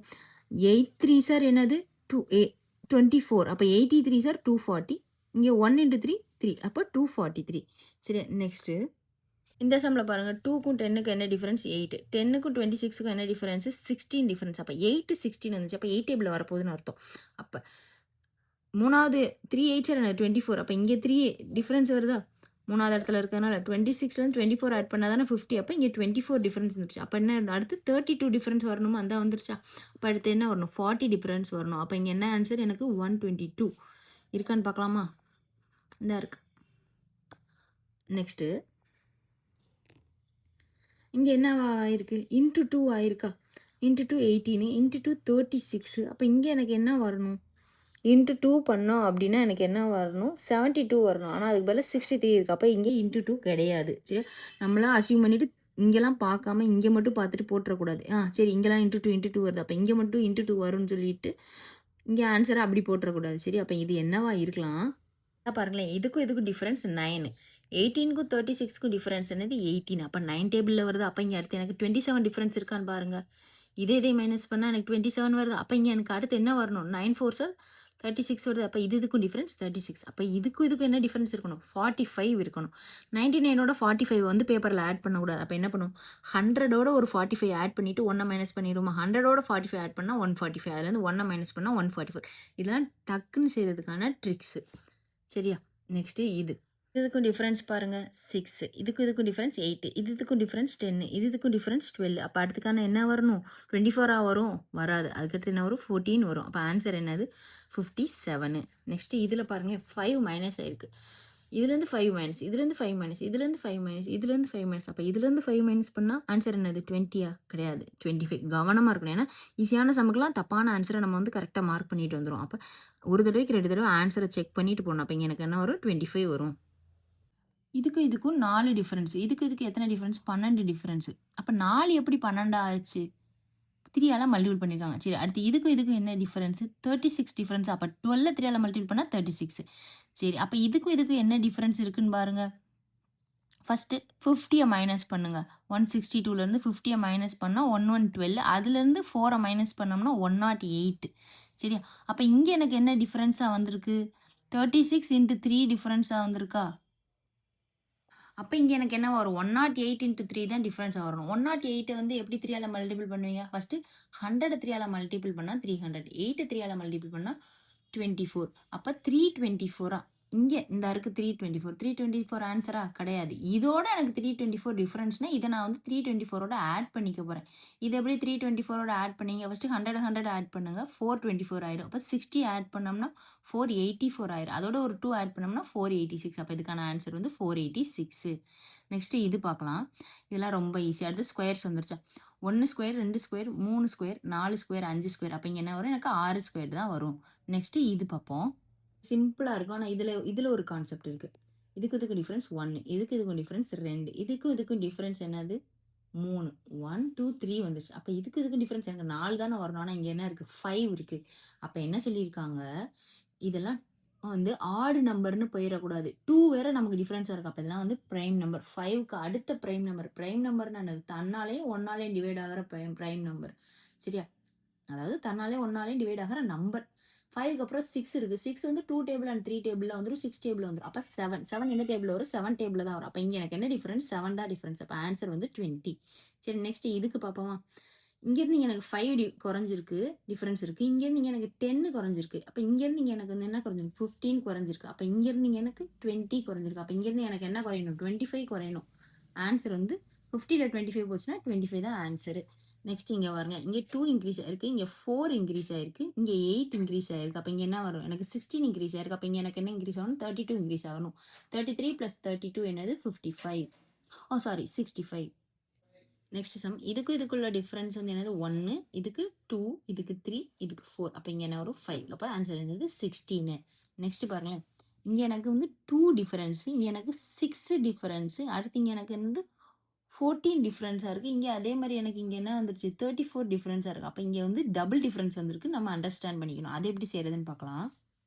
8 3 சார் என்னது 24. அப்போ 83 சார் 240, இங்கே 1 × 3 3, அப்போ 243. சரி, நெக்ஸ்ட்டு இந்த சம்மில் பாருங்கள், 2க்கும் 10க்கும் என்ன டிஃபரன்ஸ் 8, 10க்கும் 26க்கும் என்ன டிஃபரன்ஸ் 16 டிஃபரன்ஸ். அப்போ 8 16 வந்துச்சு. அப்போ 8 டேபிளில் வரப்போகுதுன்னு அர்த்தம். அப்போ 3வது 3 8 சார் 24. அப்போ இங்கே 3 டிஃபரன்ஸ் வருதா, 3வது இடத்துல இருக்கிறதுனால 26லேருந்து 24 ஆட் பண்ணால் தானே 50. அப்போ இங்கே 24 டிஃபரன்ஸ் வந்துருச்சு. அப்போ என்ன அடுத்து 32 டிஃபரன்ஸ் வரணுமா, அந்த வந்துருச்சா. அப்போ அடுத்து என்ன வரணும் 40 டிஃபரன்ஸ் வரணும். அப்போ இங்கே என்ன ஆன்சர் எனக்கு 122 இருக்கான்னு பார்க்கலாமா, இந்த இருக்கு. நெக்ஸ்ட்டு இங்கே என்ன ஆயிருக்கு, இன்ட்டு 2 ஆயிருக்கா, இன்ட்டு 2 18, இன்ட்டு 2 36. அப்போ இங்கே எனக்கு என்ன வரணும், இன்ட்டு 2 பண்ணோம் அப்படின்னா எனக்கு என்ன வரணும் 72 வரணும். ஆனால் அதுக்கு பதில் 63 இருக்குது. அப்போ இங்கே இன்ட்டு 2 கிடையாது. சரி, நம்மளாம் அசியூம் பண்ணிவிட்டு இங்கெல்லாம் பார்க்காம இங்கே மட்டும் பார்த்துட்டு போட்டுறக்கூடாது. சரி, இங்கெல்லாம் இன்ட்டு 2 வருது, அப்போ இங்கே மட்டும் இன்ட்டு 2 வரும்னு சொல்லிட்டு இங்கே ஆன்சரை அப்படி போட்டுறக்கூடாது. சரி, அப்போ இது என்னவா இருக்கலாம் பாருங்களேன், இதுக்கும் டிஃப்ரென்ஸ் 9, 18க்கும் 36க்கும் டிஃப்ரென்ஸ் என்னது 18. அப்போ 9 டேபிளில் வருது. அப்போ இங்கே அடுத்து எனக்கு 27 டிஃப்ரென்ஸ் இருக்கான்னு பாருங்கள். இதே மைனஸ் பண்ணால் எனக்கு 27 வருது. அப்போ இங்கே எனக்கு அடுத்து என்ன வரணும் 9 4 சார் 36 வருது. அப்போ இதுக்கும் டிஃப்ரென்ஸ் 36. அப்போ இதுக்கும் என்ன டிஃப்ரென்ஸ் இருக்கணும் 45 இருக்கணும். 99ஓட 45 வந்து பேப்பரில் ஆட் பண்ணக்கூடாது. அப்போ என்ன பண்ணும் 100ஓட ஒரு 45 ஆட் பண்ணிவிட்டு 1 மைனஸ் பண்ணிடுவோமா, 100ஓட 45 ஆட் பண்ணால் 145, அதுலேருந்து 1 மைனஸ் பண்ணால் 144. இதெல்லாம் டக்குன்னு செய்கிறதுக்கான ட்ரிக்ஸு. சரியா? நெக்ஸ்ட்டு இதுக்கும் டிஃப்ரென்ஸ் பாருங்கள் 6, இதுக்கும் டிஃப்ரென்ஸ் 8, இதுக்கும் டிஃப்ரென்ஸ் 10, இதுக்கும் டிஃப்ரென்ஸ் 12. அப்போ அடுத்துக்கான என்ன வரணும் 24 வரும், வராது. அதுக்கடுத்து என்ன வரும் 14 வரும். அப்போ ஆன்சர் என்னது 57. நெக்ஸ்ட்டு இதில் பாருங்கள் 5 மைனஸ் ஆயிருக்கு, இதுலேருந்து 5 மைனஸ், இதுலேருந்து 5 மைனஸ், இதுலேருந்து 5 மைனஸ், இதுலேருந்து 5 மைனஸ். அப்போ இதுலேருந்து 5 மைனஸ் பண்ணால் ஆன்சர் என்னது 20 கிடையாது 25. கவனமாக இருக்கணும். ஏன்னா ஈஸியான சமக்கெல்லாம் தப்பான ஆன்சரை நம்ம வந்து கரெக்டாக மார்க் பண்ணிட்டு வந்துடும். அப்போ ஒரு தடவைக்கு 2 தடவை ஆன்சரை செக் பண்ணிட்டு போகணும். அப்போ இங்கே எனக்கு என்ன வரும் 25 வரும். இதுக்கும் இதுக்கும் 4 டிஃபரன்ஸ். இதுக்கு எத்தனை டிஃபரன்ஸ்? 12 டிஃபரன்ஸ். அப்ப 4 எப்படி 12 ஆச்சு? 3 ஆல மல்டிபிள் பண்ணியிருக்காங்க. சரி, அடுத்து இதுக்கும் என்ன டிஃபரன்ஸ்? 36 டிஃபரன்ஸ். அப்ப 12 3 ஆல மல்டிபிள் பண்ணா 36. சரி, அப்ப இதுக்கும் என்ன டிஃபரன்ஸ் இருக்குன்னு பாருங்க. ஃபர்ஸ்ட் 50 மைனஸ் பண்ணுங்க. 162ல இருந்து 50 மைனஸ் பண்ணா 1112. அதுல இருந்து 4 மைனஸ் பண்ணோம்னா 108. சரியா? அப்ப இங்க எனக்கு என்ன டிஃபரன்ஸா வந்திருக்கு? 36 into 3 டிஃபரன்ஸா வந்திருக்கா? அப்ப இங்க எனக்கு என்ன வரும்? 108 into 3 தான் டிஃபரன்ஸா வரணும். 108 வந்து எப்படி 3 ஆல மல்டிபிள் பண்ணுவீங்க? ஃபர்ஸ்ட் 100 3 ஆல மல்டிபிள் பண்ணா 300. 8 3 ஆல மல்டிபிள் பண்ணா 24. அப்ப 324. இங்க இந்த இருக்கு 324. 324 ஆன்சரா? கிடையாது. இதோட எனக்கு 324 டிஃபரன்ஸ்னா இதை நான் வந்து 324ஓட ஆட் பண்ணிக்க போறேன். இது எப்படி 324ஓட ஆட் பண்ணீங்க? ஃபர்ஸ்ட் 100 ஆட் பண்ணுங்க. 424 ஆயிரும். அப்ப 60 ஆட் பண்ணோம்னா 484 ஆயிரும். அதோட ஒரு 2 ஆட் பண்ணோம்னா 486. அப்ப இதுக்கான ஆன்சர் வந்து 486. நெக்ஸ்ட் இது பார்க்கலாம். இதெல்லாம் ரொம்ப ஈஸி. அடுத்து ஸ்கொயர்ஸ் வந்துருச்சா? 1 square, 2 square, 3 square, 4 square, 5 square. அப்ப இங்க என்ன வரும்? எனக்கு 6 ஸ்கொயர் தான் வரும். நெக்ஸ்ட் இது பார்ப்போம். சிம்பிளா இருக்கும். ஆனா இதுல ஒரு கான்செப்ட் இருக்கு. இதுக்கு டிஃபரன்ஸ் 1. இதுக்கும் டிஃபரன்ஸ் 2. இதுக்கும் டிஃபரன்ஸ் என்னது? 3. 1 2 3 வந்துருச்சு. அப்ப இதுக்கும் டிஃபரன்ஸ் எனக்கு 4 தானே வரணும். ஆனா இங்க என்ன இருக்கு? 5 இருக்கு. அப்ப என்ன சொல்லியிருக்காங்க? இதெல்லாம் வந்து ஆட் நம்பர்னு போயிடக்கூடாது. 2 வேற நமக்கு டிஃபரன்ஸா இருக்கு. அப்ப இதெல்லாம் வந்து பிரைம் நம்பர். 5க்கு அடுத்த பிரைம் நம்பர். பிரைம் நம்பர்னா என்னது? தன்னாலேயும் 1ஆலேயும் டிவைட் ஆகிற பிரைம் நம்பர். சரியா? அதாவது தன்னாலே 1ஆலேயும் டிவைட் ஆகிற நம்பர். 5க்கு அப்புறம் 6 இருக்கு. 6 வந்து 2 டேபிள் அண்ட் 3 டேபிள்ல வந்துரும். 6 டேபிள்ல வந்துரும். அப்ப 7 எந்த டேபிள்ல வரும்? 7 டேபிள்ல தான் வரும். அப்ப இங்க எனக்கு என்ன டிஃபரன்ஸ்? 7 தான் டிஃபரன்ஸ். அப்ப ஆன்சர் வந்து 20. சரி, நெக்ஸ்ட் இதுக்கு பார்ப்போமா? இங்க இருந்து எனக்கு 5 குறைஞ்சிருக்கு, டிஃபரன்ஸ் இருக்கு. இங்க இருந்து எனக்கு 10 குறைஞ்சிருக்கு. அப்ப இங்க இருந்து எனக்கு வந்து என்ன குறைஞ்சிருக்கு? 15 குறைஞ்சிருக்கு. அப்ப இங்க இருந்து எனக்கு 20 குறைஞ்சிருக்கு. அப்ப இங்க இருந்து எனக்கு என்ன குறையணும்? 25 குறையணும். ஆன்சர் வந்து 50ல 25 போச்சுன்னா 25 தான் ஆன்சர். நெக்ஸ்ட் இங்க பாருங்க. இங்க 2 இன்க்ரீஸ் ஆயிருக்கு. இங்க 4 இன்க்ரீஸ் ஆயிருக்கு. இங்க 8 இன்க்ரீஸ் ஆயிருக்கு. அப்ப இங்க என்ன வரும்? எனக்கு 16 இன்க்ரீஸ் ஆயிருக்கு. அப்ப இங்க எனக்கு என்ன இன்க்ரீஸ் ஆகணும்? 32 இன்க்ரீஸ் ஆகணும். 33 plus 32 என்னது? 55. சாரி, 65. Next sum. இதுக்குள்ள டிஃபரன்ஸ் வந்து என்னது? 1. இதுக்கு 2, இதுக்கு 3, இதுக்கு 4. அப்ப இங்க என்ன வரும்? 5. அப்ப ஆன்சர் என்னது? 16. நெக்ஸ்ட் பாருங்களேன். இங்க எனக்கு வந்து 2 டிஃபரன்ஸ், இங்க எனக்கு 6 டிஃபரன்ஸ், அடுத்து இங்க எனக்கு வந்து 14 டிஃபரன்ஸா இருக்கு. இங்க அதே மாதிரி எனக்கு இங்க என்ன வந்துருச்சு? 34 டிஃபரன்ஸா இருக்கு. அப்ப இங்க வந்து டபுள் டிஃபரன்ஸ் வந்திருக்கு. நம்ம அண்டர்ஸ்டாண்ட் பண்ணிக்கணும். அது எப்படி செய்யறதுன்னு பார்க்கலாம்.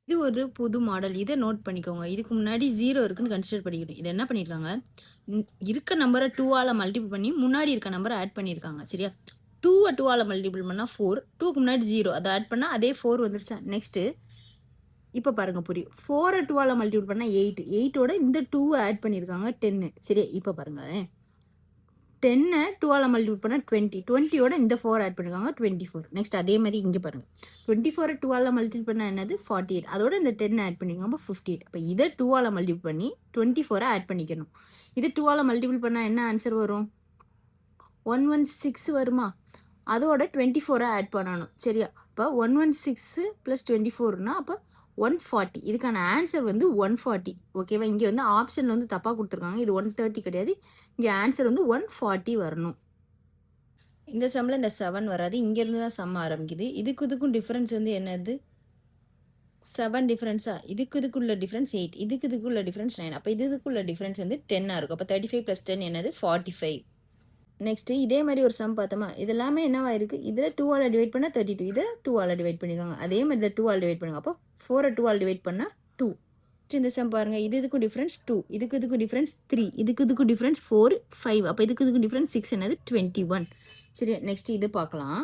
இது ஒரு புது மாடல். இதை நோட் பண்ணிக்கோங்க. இதுக்கு முன்னாடி 0 இருக்குன்னு கன்சிடர் பண்ணிக்கணும். இது என்ன பண்ணியிருக்காங்க? இருக்க நம்பரை 2ஆல மல்டிபிள் பண்ணி முன்னாடி இருக்க நம்பரை ஆட் பண்ணியிருக்காங்க. சரியா? 2வை 2ஆல மல்டிபிள் பண்ணா 4. 2க்கு முன்னாடி 0 அதை ஆட் பண்ணா அதே 4 வந்துருச்சா? நெக்ஸ்ட் இப்போ பாருங்க, புரியும். 4வை 2ஆல மல்டிபிள் பண்ணா 8. 8ஓட இந்த 2வை ஆட் பண்ணியிருக்காங்க 10. சரி, இப்போ பாருங்க. 10 2ஆல மல்டிபிள் பண்ணா 20. 20ஓட இந்த 4 ஆட் பண்ணிருக்காங்க 24. நெக்ஸ்ட் அதே மாதிரி இங்க பாருங்க. 24 2ஆல மல்டிபிள் பண்ணா என்னது? 48. அதோட இந்த 10 ஆட் பண்ணிருக்காங்க 58. அப்ப இதை 2ஆல மல்டிபிள் பண்ணி 24 ஆட் பண்ணிக்கணும். இது 2ஆல மல்டிபிள் பண்ணா என்ன ஆன்சர் வரும்? 116 வருமா? அதோட 24 ஆட் பண்ணணும். சரியா? அப்ப 116 plus 24னா அப்ப 140. இதுக்கான ஆன்சர் வந்து 140. ஓகேவா? இங்க வந்து ஆப்ஷன்ல வந்து தப்பா கொடுத்துருக்காங்க. இது 130 கிடையாது. இங்க ஆன்சர் வந்து 140 வரணும். இந்த சம்ல இந்த 7 வராது. இங்க இருந்து தான் சம் ஆரம்பிக்குது. இதுக்கும் டிஃபரன்ஸ் வந்து என்னது? 7 டிஃபரன்ஸா? இதுக்குள்ள டிஃபரன்ஸ் 8. இதுக்குள்ள டிஃபரன்ஸ் 9. அப்ப இதுக்குள்ள டிஃபரன்ஸ் வந்து 10 இருக்கும். அப்ப 35 plus 10 என்னது? 45. நெக்ஸ்ட் இதே மாதிரி ஒரு சம் பார்த்தோமா? இது எல்லாமே என்னவா இருக்கு? இதுல 2ஆல டிவைட் பண்ணா 32. இதை 2ஆல டிவைட் பண்ணிருக்காங்க. அதே மாதிரி இதை 2ஆல டிவைட் பண்ணுங்க. அப்போ 4 2ஆல டிவைட் பண்ணா 2. இந்த சம் பாருங்க. இதுக்கும் டிஃபரன்ஸ் 2. இதுக்கும் டிஃபரன்ஸ் 3. இதுக்கும் டிஃபரன்ஸ் 4 5. அப்ப இதுக்கும் டிஃபரன்ஸ் 6 என்னது? 21. சரி, நெக்ஸ்ட் இது பார்க்கலாம்.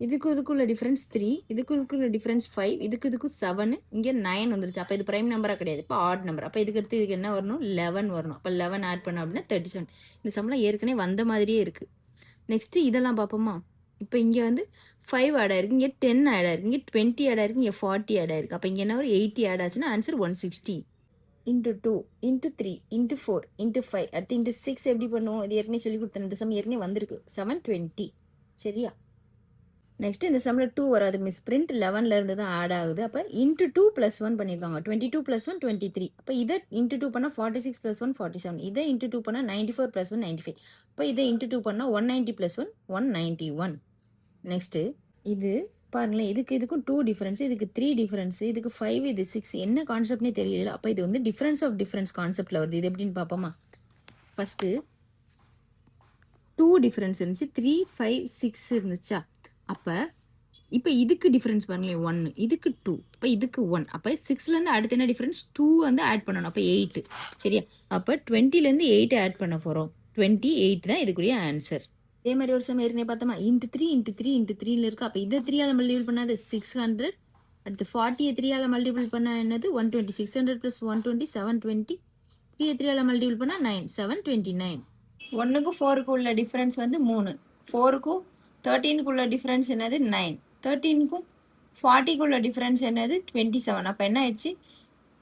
இதுக்குள்ள டிஃபரன்ஸ் 3. இதுக்குள்ள டிஃபரன்ஸ் 5. இதுக்கும் 7. இங்க 9 வந்துருச்சு. அப்ப இது பிரைம் நம்பரா கிடையாது. இப்போ ஆட் நம்பர். அப்ப இதுக்கு அடுத்து இதுக்கு என்ன வரணும்? 11 வரணும். அப்ப 11 ஆட் பண்ண அப்படின்னா 37. இந்த சம்லாம் ஏற்கனவே வந்த மாதிரியே இருக்கு. நெக்ஸ்ட் இதெல்லாம் பார்ப்போமா? இப்போ இங்க வந்து 5 ஆட் ஆயிருக்கு. இங்க 10 ஆட் ஆயிருக்கு. இங்க 20 ஆட் ஆயிருக்கு. இங்க 40 ஆட் ஆயிருக்கு. அப்ப இங்க என்ன ஒரு 80 ஆட் ஆச்சுன்னா answer 160. Into 2 into 3 into 4 into 5 அடுத்து இன்ட்டு 6 எப்படி பண்ணுவோம்? இது ஏற்கனவே சொல்லி கொடுத்தேன். இந்த சம் ஏற்கனவே வந்திருக்கு. 720. சரியா? நெக்ஸ்ட் இந்த சம்ல 2 வராது மிஸ். பிரிண்ட் 11ல இருந்து தான் ஆட் ஆகுது. அப்ப இன்ட்டு 2 + 1 பண்ணிருக்காங்க. 22 + 1 23. அப்ப இதை இன்ட்டு 2 பண்ணா 46 + 1 47. இதை இன்ட்டு 2 பண்ணா 94 + 1 95. அப்ப இதை இன்ட்டு 2 பண்ணா 190 + 1 191. நெக்ஸ்ட் இது பாருங்களேன், இதுக்கும் 2 டிஃபரன்ஸ், இதுக்கு 3 டிஃபரன்ஸ், இதுக்கு 5, இது 6. என்ன கான்செப்ட்னே தெரியல. அப்ப இது வந்து டிஃபரன்ஸ் ஆஃப் டிஃபரன்ஸ் கான்செப்ட்ல வருது. இது எப்படின்னு பார்ப்போமா? ஃபர்ஸ்ட் 2 டிஃபரன்ஸ் இருந்துச்சு, 3, 5, 6 இருந்துச்சா? அப்ப இப்ப இதுக்கு டிஃபரன்ஸ் பாருங்களேன் 1, இதுக்கு 2, அப்ப இதுக்கு 1. அப்ப 6ல இருந்து அடுத்து என்ன டிஃபரன்ஸ்? 2 வந்து ஆட் பண்ணணும். அப்ப 8. சரியா? அப்ப 20ல இருந்து 8 ஆட் பண்ண போறோம். 28 தான் இதுக்குரிய ஆன்சர். இதே மாதிரி ஒரு சமயம் ஏற்கனவே பார்த்தோமா, இன்ட்டு 3 இன்ட்டு 3 இன்ட்டு 3ல இருக்கு. அப்போ இதை 3ஆல் மல்டிபிள் பண்ணாது 600. அடுத்து 40யை 3ஆல் மல்டிபிள் பண்ணால் என்னது 120. 600 + 120 720. 3யை 3ஆல் மல்டிபிள் பண்ணால் 9 729. 1க்கும் 4க்கும் உள்ள டிஃப்ரென்ஸ் வந்து 3. 4க்கும் 13க்கு உள்ள டிஃப்ரென்ஸ் என்னது 9. 13க்கும் 40க்கு உள்ள டிஃப்ரென்ஸ் என்னது 27. அப்போ என்ன ஆயிடுச்சு?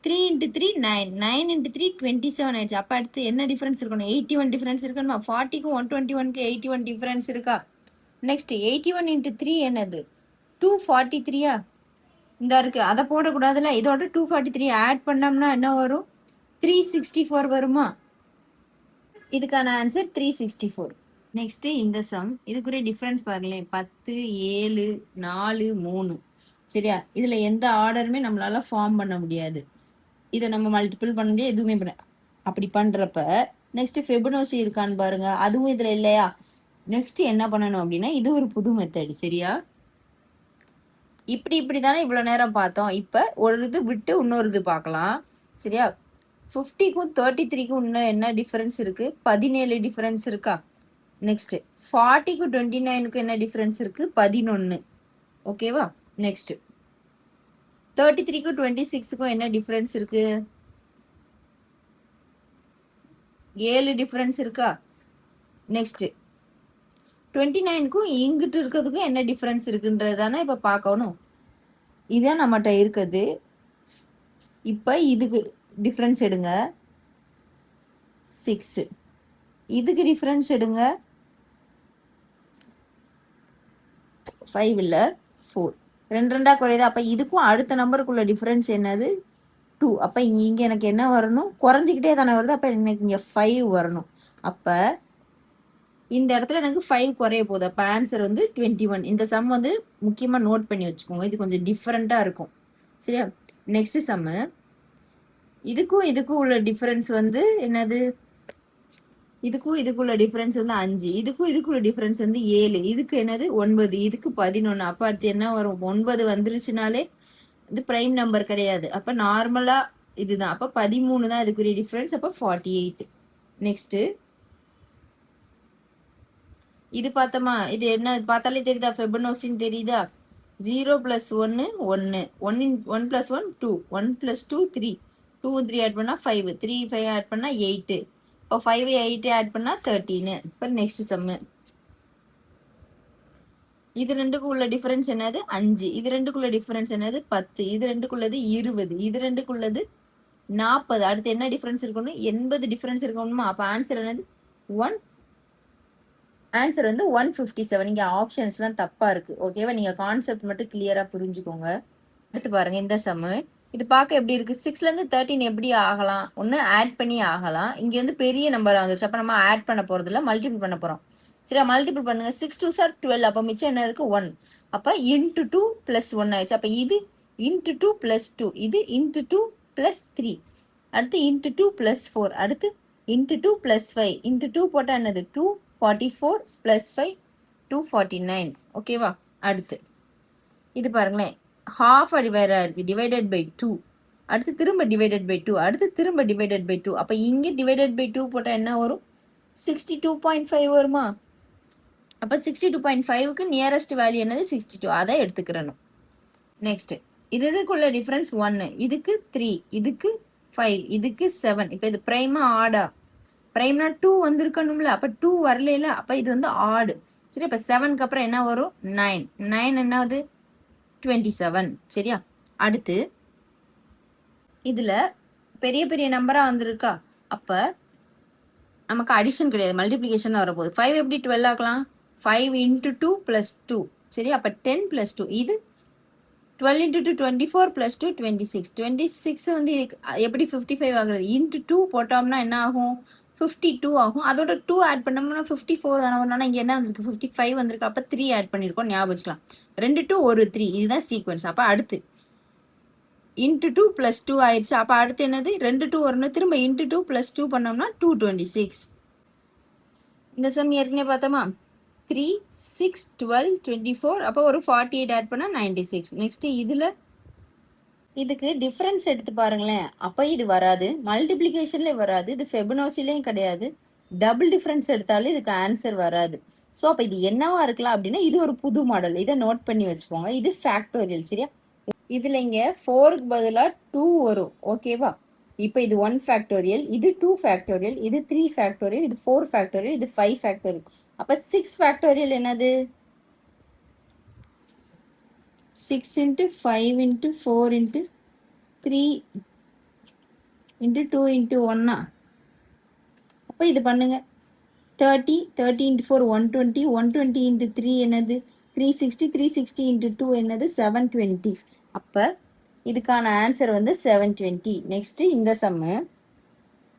3 × 3 9, 9 × 3 27 ஆயிடுச்சு. அப்போ அடுத்து என்ன டிஃபரன்ஸ் இருக்கணும்? 81 டிஃபரன்ஸ் இருக்கணுமா? 40க்கும் 121க்கு 81 டிஃபரன்ஸ் இருக்கா? நெக்ஸ்ட் 81 × 3 என்னது? 243. இந்த இருக்கு, அதை போடக்கூடாதுல. இதோட 243 ஆட் பண்ணோம்னா என்ன வரும்? 364 வருமா? இதுக்கான ஆன்சர் 364. நெக்ஸ்ட் இந்த சம், இதுக்குரிய டிஃபரன்ஸ் பாருங்களேன், 10 7 4 3. சரியா? இதுல எந்த ஆர்டருமே நம்மளால ஃபார்ம் பண்ண முடியாது. இதை நம்ம மல்டிபிள் பண்ண முடியாது, எதுவுமே பண்ண. அப்படி பண்ணுறப்ப நெக்ஸ்ட் ஃபெபனோசி இருக்கான்னு பாருங்க, அதுவும் இதில் இல்லையா? நெக்ஸ்ட் என்ன பண்ணணும் அப்படின்னா, இது ஒரு புது மெத்தட். சரியா? இப்படி தானே இவ்வளோ நேரம் பார்த்தோம். இப்போ ஒரு இது விட்டு இன்னொரு இது பார்க்கலாம். சரியா? 50க்கும் 33க்கும் இன்னும் என்ன டிஃபரன்ஸ் இருக்கு? 17 டிஃபரன்ஸ் இருக்கா? நெக்ஸ்ட் 40க்கும் 29க்கும் என்ன டிஃபரன்ஸ் இருக்கு? 11. ஓகேவா? நெக்ஸ்ட் 33க்கும் 26க்கும் என்ன டிஃபரன்ஸ் இருக்கு? 7 டிஃபரன்ஸ் இருக்கா? நெக்ஸ்ட் 29க்கும் இங்கிட்டு இருக்கிறதுக்கும் என்ன டிஃபரன்ஸ் இருக்குன்றது தானே இப்போ பார்க்கணும். இதான் நம்மகிட்ட இருக்குது. இப்போ இதுக்கு டிஃபரன்ஸ் எடுங்க 6, இதுக்கு டிஃபரன்ஸ் எடுங்க 5 இல்லை 4. 2 2 குறையுது. அப்போ இதுக்கும் அடுத்த நம்பருக்குள்ள டிஃபரன்ஸ் என்னது? 2. அப்போ இங்கே எனக்கு என்ன வரணும்? குறைஞ்சிக்கிட்டே தானே வருது. அப்போ எனக்கு இங்கே 5 வரணும். அப்போ இந்த இடத்துல எனக்கு 5 குறைய போகுது. அப்போ ஆன்சர் வந்து 21. இந்த சம் வந்து முக்கியமாக நோட் பண்ணி வச்சுக்கோங்க, இது கொஞ்சம் டிஃப்ரெண்ட்டாக இருக்கும். சரியா? நெக்ஸ்ட் சம்மு, இதுக்கும் உள்ள டிஃபரன்ஸ் வந்து என்னது? இதுக்குள்ள டிஃபரன்ஸ் வந்து 5, இதுக்குள்ள டிஃபரன்ஸ் வந்து 7, இதுக்கு என்னது 9, இதுக்கு 11. அப்போ அடுத்து என்ன வரும்? 9 வந்துருச்சுனாலே இது பிரைம் நம்பர் கிடையாது. அப்போ நார்மலா இதுதான். அப்போ 13 தான் இதுக்குரிய டிஃபரன்ஸ். அப்போ 48. நெக்ஸ்ட் இது பார்த்தோமா, இது என்ன பார்த்தாலே தெரியுதா? ஃபெபனோசின்னு தெரியுதா? 0 + 1 1, 1 + 1 2, 1 + 2 3, 2 3 ஆட் பண்ணா 5, 3 5 ஆட் பண்ணா 8. இப்போ 5 8 ஆட் பண்ணா 13. இப்போ நெக்ஸ்ட் சம்மு, இது ரெண்டுக்கும் உள்ள டிஃபரன்ஸ் என்னது? 5, இது ரெண்டுக்குள்ள டிஃபரன்ஸ் என்னது? 10, இது ரெண்டுக்குள்ளது 20, இது ரெண்டுக்குள்ளது 40. அடுத்து என்ன டிஃபரன்ஸ் இருக்கணும்? 80 டிஃபரன்ஸ் இருக்கணுமா? அப்போ ஆன்சர் என்னது? ஆன்சர் வந்து 157. இங்கே ஆப்ஷன்ஸ்லாம் தப்பாக இருக்குது. ஓகேவா? நீங்கள் கான்செப்ட் மட்டும் கிளியராக புரிஞ்சுக்கோங்க. அடுத்து பாருங்கள் இந்த சம்மு, இது பார்க்க எப்படி இருக்குது? 6லேருந்து 13 எப்படி ஆகலாம்? ஒன்று ஆட் பண்ணி ஆகலாம். இங்கே வந்து பெரிய நம்பராக வந்துருச்சு. அப்போ நம்ம ஆட் பண்ண போகிறதில்ல, மல்டிபிள் பண்ண போகிறோம். சரியா? மல்டிபிள் பண்ணுங்கள். 6 2s are 12. அப்போ மிச்சம் என்ன இருக்குது? 1. அப்போ இன்ட்டு 2 + 1 ஆயிடுச்சு. அப்போ இது இன்ட்டு 2 + 2, இது இன்ட்டு 2 + 3, அடுத்து இன்ட்டு 2 + 4, அடுத்து இன்ட்டு 2 + 5. இன்ட்டு 2 போட்டால் என்னது? 244 + 5 249. ஓகேவா? அடுத்து இது பாருங்களேன், half வேற இருக்கு, டிவைடட் பை 2. அடுத்து திரும்ப டிவைடட் பை 2, அடுத்து திரும்ப டிவைடட் பை 2. அப்போ இங்கே டிவைடட் பை 2 போட்டால் என்ன வரும்? 62.5 வருமா? அப்போ 62.5க்கு நியரஸ்ட் வேல்யூ என்னது? 62. அதை எடுத்துக்கிறணும். நெக்ஸ்ட் இதுக்குள்ள டிஃபரன்ஸ் 1, இதுக்கு 3, இதுக்கு 5, இதுக்கு 7. இப்போ இது பிரைமா ஆடா? பிரைம்னா 2 வந்திருக்கணும்ல. அப்போ 2 வரல. அப்போ இது வந்து ஆடு. சரி, அப்போ 7க்கு அப்புறம் என்ன வரும்? 9. 9 என்னது? 27. சரியா? அடுத்து இதில் பெரிய பெரிய நம்பராக வந்திருக்கா? அப்போ நமக்கு அடிஷன் கிடையாது, மல்டிப்ளிகேஷன் தான் வரப்போகுது. 5 எப்படி 12 ஆக்கலாம்? 5 × 2 + 2. சரி, அப்போ 10 + 2. இது 12 × 2 24 + 2 26. 26 வந்து எப்படி 55 ஆகுறது? இன்ட்டு 2 போட்டோம்னா என்ன ஆகும்? 52 ஆகும். அதோட 2 ஆட் பண்ணோம்னா 54 தானே வரும். ஆனால் இங்கே என்ன வந்திருக்கு 55 வந்திருக்கு. அப்போ 3 ஆட் பண்ணியிருக்கோம், ஞாபகம் வச்சுக்கலாம். 2 2 1 3 இதுதான் சீக்வன்ஸ். அப்போ அடுத்து இன்ட்டு 2 + 2 ஆயிடுச்சு. அப்போ அடுத்து என்னது 2 2 வரணும். திரும்ப இன்ட்டு 2 + 2 பண்ணோம்னா 226. இந்த சம் ஏற்கனவே பார்த்தோமா 3 6 12 24. அப்போ ஒரு 48 ஆட் பண்ணால் 96. நெக்ஸ்ட்டு இதில் இதுக்கு டிஃப்ரென்ஸ் எடுத்து பாருங்களேன். அப்போ இது வராது, மல்டிப்ளிகேஷன்லேயே வராது, இது ஃபெபனோசிலையும் கிடையாது. டபுள் டிஃப்ரென்ஸ் எடுத்தாலும் இதுக்கு ஆன்சர் வராது. ஸோ அப்போ இது என்னவா இருக்கலாம் அப்படின்னா இது ஒரு புது மாடல். இதை நோட் பண்ணி வச்சுக்கோங்க. இது ஃபேக்டோரியல். சரியா? இதில் இங்கே 4க்கு பதிலாக 2 வரும். ஓகேவா? இப்போ இது 1 ஃபேக்டோரியல், இது 2 ஃபேக்டோரியல், இது 3 ஃபேக்டோரியல், இது 4 ஃபேக்டோரியல், இது 5 ஃபேக்டோரியல். அப்போ 6 ஃபேக்டோரியல் என்னது? 6 × 5 × 4 × 3 × 2 × 1. அப்போ இது பண்ணுங்க 30 30 × 4 120 120 × 3 என்னது 360 360 × 2 என்னது 720. அப்போ இதுக்கான ஆன்சர் வந்து 720. நெக்ஸ்ட்டு இந்த சம்மு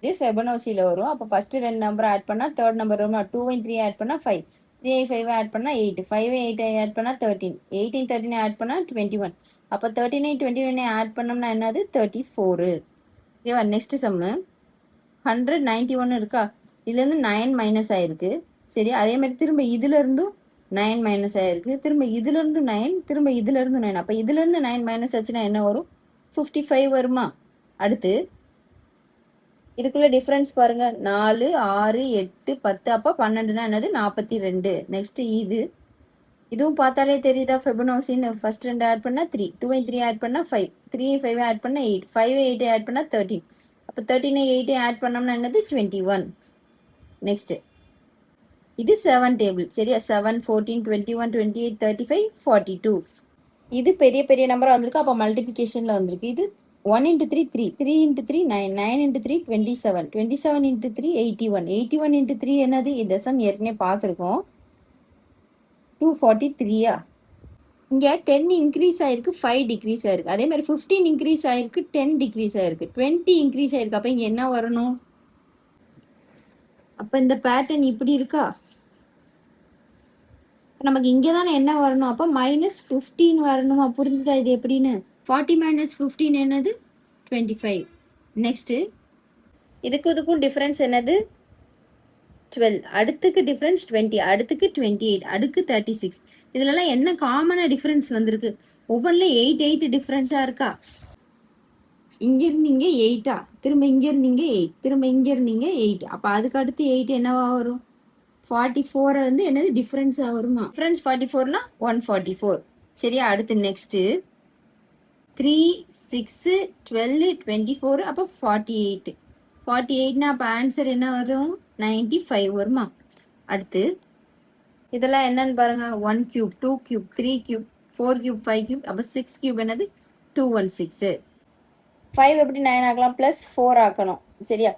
இது ஃபெபனோசியில் வரும். அப்போ ஃபஸ்ட்டு 2 நம்பர் ஆட் பண்ணால் தேர்ட் நம்பர் வரும். 2 3 ஆட் பண்ணால் 5, 3 5 ஆட் பண்ணால் 8, 5 8 ஆட் பண்ணால் 13, 18 13 ஆட் பண்ணால் 21. அப்போ 39 21 ஆட் பண்ணோம்னா என்னது 34. ஓகேவா? நெக்ஸ்ட்டு சம்மு 191 இருக்கா? இதுலேருந்து 9 மைனஸ் ஆகிருக்கு. சரி, அதே மாதிரி திரும்ப இதுலேருந்தும் 9 மைனஸ் ஆகிருக்கு. திரும்ப இதுலேருந்து 9, திரும்ப இதுலேருந்து 9. அப்போ இதுலேருந்து 9 மைனஸ் ஆச்சுன்னா என்ன வரும்? 55 வருமா? அடுத்து இதுக்குள்ள டிஃப்ரென்ஸ் பாருங்க 4 6 8 10. அப்போ 12னா என்னது 42. நெக்ஸ்ட் இதுவும் பார்த்தாலே தெரியுதா ஃபெபனோசின்னு. ஃபர்ஸ்ட் 2 ஆட் பண்ணா 3, 2 3 ஆட் பண்ணா 5, 3 5 ஆட் பண்ணா 8, 5 8 ஆட் பண்ணா 13. அப்போ 13 8 ஆட் பண்ணோம்னா என்னது 21. நெக்ஸ்ட் இது 7 டேபிள். சரியா? 7 14 21 28 35 42. இது பெரிய பெரிய நம்பராக வந்திருக்கு. அப்போ மல்டிப்ளிகேஷனில் வந்திருக்கு. இது 1 × 3 3, 3 × 3 9, 9 × 3 27, 27 × 3 81, 81 × 3 என்னது? இந்த சம் ஏற்கனவே பார்த்துருக்கோம் 243. இங்கே 10 இன்க்ரீஸ் ஆகிருக்கு, 5 டிக்ரீஸ் ஆகிருக்கு. அதே மாதிரி 15 இன்க்ரீஸ் ஆகிருக்கு, 10 டிக்ரீஸ் ஆகிருக்கு, 20 இன்க்ரீஸ் ஆகிருக்கு. அப்போ இங்கே என்ன வரணும்? அப்போ இந்த பேட்டர்ன் இப்படி இருக்கா? நமக்கு இங்கே தானே என்ன வரணும்? அப்போ -15 வரணுமா? புரிஞ்சுதா இது எப்படின்னு? 40 - 15 என்னது 25. நெக்ஸ்ட்டு இதுக்கும் டிஃப்ரென்ஸ் என்னது 12. அடுத்துக்கு டிஃப்ரென்ஸ் 20, அடுத்துக்கு 28, அடுக்கு 36. இதுலலாம் என்ன காமனாக டிஃப்ரென்ஸ் வந்திருக்கு? ஒவ்வொன்றில் 8 8 டிஃப்ரென்ஸாக இருக்கா? இங்கேருந்து இங்கே 8, திரும்ப இங்கேருந்து இங்கே 8, திரும்ப இங்கேருந்து இங்கே 8. அப்போ அதுக்கு அடுத்து 8 என்னவா வரும்? 44 வந்து என்னது டிஃப்ரென்ஸாக வருமா? டிஃப்ரென்ஸ் 44னா 144. சரியா? அடுத்து நெக்ஸ்ட்டு 3 6 12 24. அப்போ 48. 48னா அப்போ ஆன்சர் என்ன வரும்? 95 வருமா? அடுத்து இதெல்லாம் என்னன்னு பாருங்க 1 cube 2 cube 3 cube 4 cube 5 cube. அப்போ 6 cube என்னது 216. 5 எப்படி 9 ஆக்கலாம்? +4 ஆக்கணும். சரியா?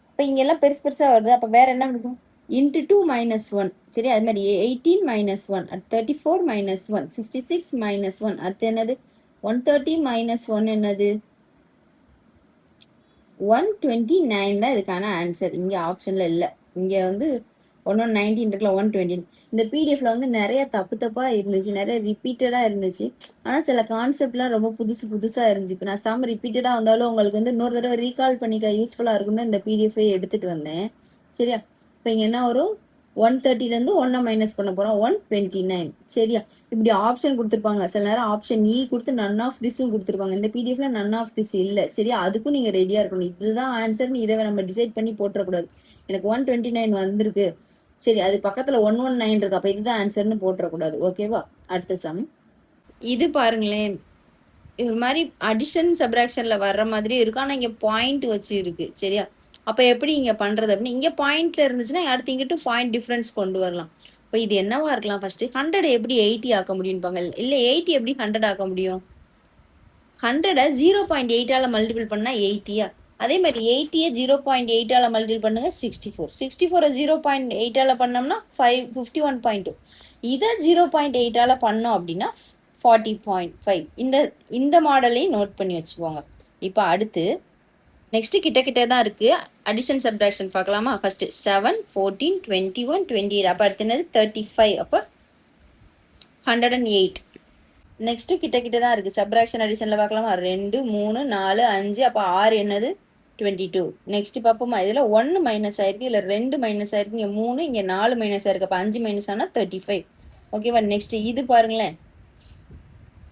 இப்போ இங்கெல்லாம் பெருசு பெருசாக வருது. அப்போ வேற என்ன இருக்கும்? × 2 - 1. சரி, அது மாதிரி 18 - 1, 34 - 1, 66 - 1. அடுத்து என்னது 130 - 1 என்னது 129 தான் இதுக்கான ஆன்சர். இங்கே ஆப்ஷனில் இல்லை. இங்கே வந்து 119 இருக்குல்ல 120. இந்த பிடிஎஃப்ல வந்து நிறைய தப்பாக இருந்துச்சு, நிறைய ரிப்பீட்டடாக இருந்துச்சு. ஆனால் சில கான்செப்ட்லாம் ரொம்ப புதுசாக இருந்துச்சு. இப்போ நான் சம் ரிப்பீட்டடாக வந்தாலும் உங்களுக்கு வந்து இன்னொரு தடவை ரீகால் பண்ணிக்க யூஸ்ஃபுல்லாக இருக்கும் தான் இந்த பிடிஎஃபை எடுத்துகிட்டு வந்தேன். சரியா? இப்போ இங்கே என்ன வரும்? 130லேருந்து 1 மைனஸ் பண்ண போகிறோம் 129. சரியா? இப்படி ஆப்ஷன் கொடுத்துருப்பாங்க. சில நேரம் ஆப்ஷன் இ கொடுத்து நன் ஆஃப் திஸும் கொடுத்துருப்பாங்க. இந்த பிடிஎஃப்ல நன் ஆஃப் திஸ் இல்லை. சரியா? அதுக்கும் நீங்கள் ரெடியாக இருக்கணும். இதுதான் ஆன்சர்னு இதை நம்ம டிசைட் பண்ணி போட்டுறக்கூடாது. எனக்கு 129 வந்திருக்கு, சரி அது பக்கத்தில் 119 இருக்கு, அப்போ இதுதான் ஆன்சர்னு போட்டுறக்கூடாது. ஓகேவா? அடுத்த சம் இது பாருங்களேன். இது மாதிரி அடிஷன் சப்ராக்ஷனில் வர்ற மாதிரி இருக்கும். ஆனால் இங்கே பாயிண்ட் வச்சு இருக்கு. சரியா? அப்போ எப்படி இங்கே பண்ணுறது அப்படின்னு இங்கே பாயிண்ட்ல இருந்துச்சுன்னா அடுத்து இங்கிட்டு பாயிண்ட் டிஃப்ரென்ஸ் கொண்டு வரலாம். இப்போ இது என்னவா இருக்கலாம்? ஃபர்ஸ்ட் 100 எப்படி 80 ஆக்க முடியும்பாங்க. இல்லை 80 எப்படி 100 ஆக்க முடியும்? 100 0.8ஆல் மல்டிபிள் பண்ணால் 80யா? அதே மாதிரி 80 0.8ஆல் மல்டிபிள் பண்ணுங்க 64. 64 0.8ஆல் பண்ணோம்னா 51.2. இதை 0.8ஆல் பண்ணோம் அப்படின்னா 40.5. இந்த மாடலையும் நோட் பண்ணி வச்சுக்கோங்க. இப்போ அடுத்து நெக்ஸ்ட் கிட்ட கிட்ட தான் இருக்கு. அடிஷன் சப்ட்ராக்ஷன் பார்க்கலாமா? ஃபர்ஸ்ட் 7 14 21 28 அப்போ அடுத்தது 35 அப்போ 108. நெக்ஸ்ட் கிட்ட கிட்ட தான் இருக்கு. சப்ட்ராக்ஷன் அடிஷன்ல பார்க்கலாமா? 2 3 4 5 அப்போ 6 என்னது 22. நெக்ஸ்ட் பார்ப்போமா? இதுல 1 மைனஸ் ஆயிருக்கு, இதுல 2 மைனஸ் ஆயிருக்கு, இங்க 3 இங்க 4 மைனஸ் ஆயிருக்கு, அப்போ 5 மைனஸ் ஆனா 35. ஓகேவா? நெக்ஸ்ட் இது பாருங்களேன்.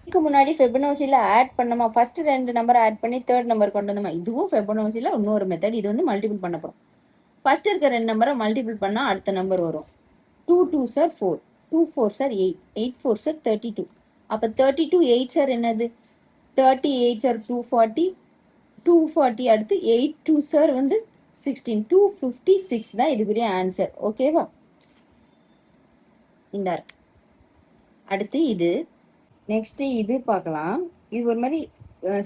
இதுக்கு முன்னாடி ஃபெபனோசியில் ஆட் பண்ணோமா? ஃபர்ஸ்ட் 2 நம்பர் ஆட் பண்ணி தேர்ட் நம்பர் கொண்டு வந்தோமா? இதுவும் ஃபெபனோசியில் இன்னொரு மெத்தட். இது வந்து மல்டிபிள் பண்ண போகிறோம். ஃபர்ஸ்ட் இருக்க 2 நம்பரை மல்டிபிள் பண்ணால் அடுத்த நம்பர் வரும். 2 2s are 4, 2 4s are 8, 8 4s are 32. அப்போ 32 8s are என்னது? 38s are 240, 240 அடுத்து 8 2s are வந்து 16, 256 தான் இதுக்குரிய ஆன்சர். ஓகேவா? இந்த இருக்கு. அடுத்து இது நெக்ஸ்ட் இது பார்க்கலாம். இது ஒரு மாதிரி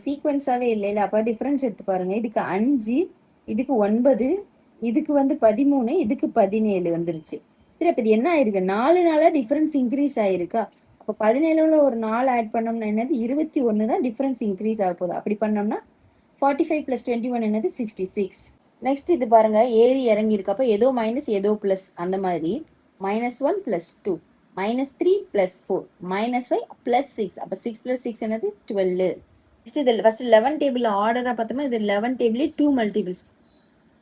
சீக்வன்ஸாகவே இல்லை இல்லை, அப்போ டிஃப்ரென்ஸ் எடுத்து பாருங்க. இதுக்கு 5, இதுக்கு 9, இதுக்கு வந்து 13, இதுக்கு 17 வந்துருச்சு. சரி, அப்போ இது என்ன ஆயிருக்கு? 4 நாளாக டிஃப்ரென்ஸ் இன்க்ரீஸ் ஆயிருக்கா? அப்போ 17ல் ஒரு 4 ஆட் பண்ணோம்னா என்னது? 21 தான் டிஃப்ரென்ஸ் இன்க்ரீஸ் ஆக போகுது. அப்படி பண்ணோம்னா 45 + 21 என்னது? 66. நெக்ஸ்ட் இது பாருங்க, ஏறி இறங்கி இருக்கு. அப்போ ஏதோ மைனஸ் ஏதோ ப்ளஸ், அந்த மாதிரி -1 + 2, -3 + 4, -5 + 6. அப்போ 6 + 6 என்னது? 12. நெக்ஸ்ட் இது ஃபர்ஸ்ட் 11 டேபிள் ஆர்டராக பார்த்தோம்னா இது 11 டேபிள் 2 மல்டிபிள்ஸ்.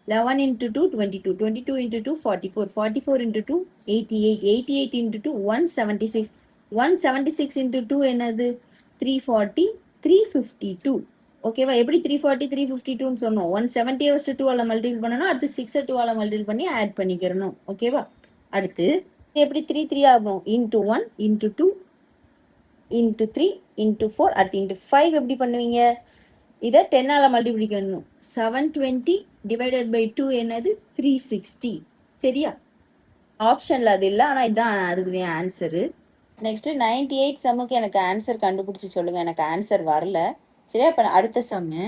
11 × 2 22, 22 × 2 44, 44 × 2 88, 88 × 2 176, 176 × 2 என்னது? 340, 352. ஓகேவா? எப்படி 340 352ன்னு சொன்னோம்? 170 ஃபர்ஸ்ட் 2ஆல் மல்டிபிள் பண்ணணும், அடுத்து 6 2ஆல் மல்டிபிள் பண்ணி ஆட் பண்ணிக்கிறணும். ஓகேவா? அடுத்து எப்படி 3 3 ஆகும்? × 1 × 2 × 3 × 4 அடுத்து × 5 எப்படி பண்ணுவீங்க? இதை 10ஆல் மல்டிபிள் பண்ணணும். 720 / 2 என்னது? 360. சரியா? ஆப்ஷனில் அது இல்லை, ஆனால் இதுதான் அதுக்குரிய ஆன்சரு. நெக்ஸ்ட் 98 சம்முக்கு எனக்கு ஆன்சர் கண்டுபிடிச்சி சொல்லுங்க. எனக்கு ஆன்சர் வரல. சரியா? இப்போ அடுத்த சம்மு.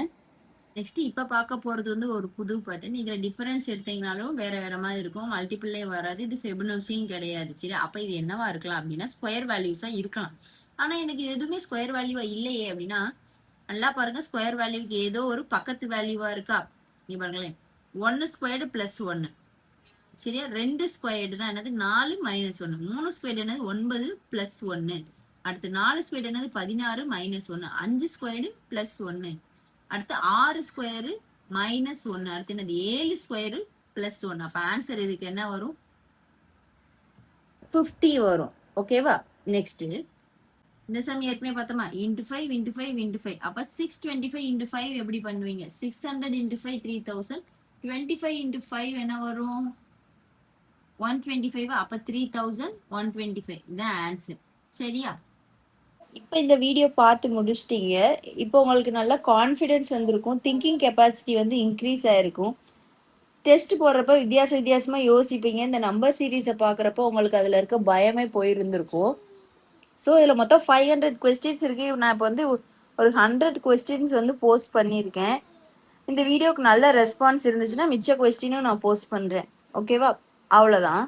நெக்ஸ்ட் இப்போ பார்க்க போகிறது வந்து ஒரு புது பேட்டர்ன். இதில் டிஃபரன்ஸ் எடுத்தீங்கனாலும் வேறு வேறு மாதிரி இருக்கும், மல்டிபிளே வராது, இது ஃபெபனோசியும் கிடையாது. சரி, அப்போ இது என்னவா இருக்கலாம் அப்படின்னா ஸ்கொயர் வேல்யூஸாக இருக்கலாம். ஆனால் எனக்கு எதுவுமே ஸ்கொயர் வேல்யூவாக இல்லையே அப்படின்னா நல்லா பாருங்க, ஸ்கொயர் வேல்யூக்கு ஏதோ ஒரு பக்கத்து வேல்யூவாக இருக்கா? நீ பாருங்களேன், 1 ஸ்கொயர்டு + 1. சரியா? 2 ஸ்கொயர்டு தான் என்னது? 4 - 1. 3 ஸ்கொயர்டு என்னது? 9 + 1. அடுத்து 4 ஸ்கொயர்டு என்னது? 16 - 1. 5 ஸ்கொயர்டு + 1. அடுத்து 6 ஸ்கொயரு -1. அடுத்து என்னது? 7 ஸ்கொயரு + 1. அப்போ ஆன்சர் இதுக்கு என்ன வரும்? 50 வரும். ஓகேவா? நெக்ஸ்ட் இந்த சம் ஏற்கனவே பார்த்தோமா? × 5 × 5 × 5. அப்போ 625 × 5 எப்படி பண்ணுவீங்க? 600 × 5 3000, 25 × 5 என்ன வரும்? 125. அப்போ 3125 இதான் ஆன்சர். சரியா? இப்போ இந்த வீடியோ பார்த்து முடிச்சிட்டீங்க. இப்போ உங்களுக்கு நல்ல கான்ஃபிடென்ஸ் வந்திருக்கும், திங்கிங் கெப்பாசிட்டி வந்து இன்க்ரீஸ் ஆகிருக்கும். டெஸ்ட் போடுறப்ப வித்தியாசமாக யோசிப்பீங்க. இந்த நம்பர் சீரீஸை பார்க்குறப்போ உங்களுக்கு அதில் இருக்க பயமே போயிருந்திருக்கும். ஸோ இதில் மொத்தம் 500 கொஸ்டின்ஸ் இருக்குது. நான் இப்போ வந்து ஒரு 100 கொஸ்டின்ஸ் வந்து போஸ்ட் பண்ணியிருக்கேன். இந்த வீடியோக்கு நல்ல ரெஸ்பான்ஸ் இருந்துச்சுன்னா மிச்ச கொஸ்டினும் நான் போஸ்ட் பண்ணுறேன். ஓகேவா? அவ்வளோதான்.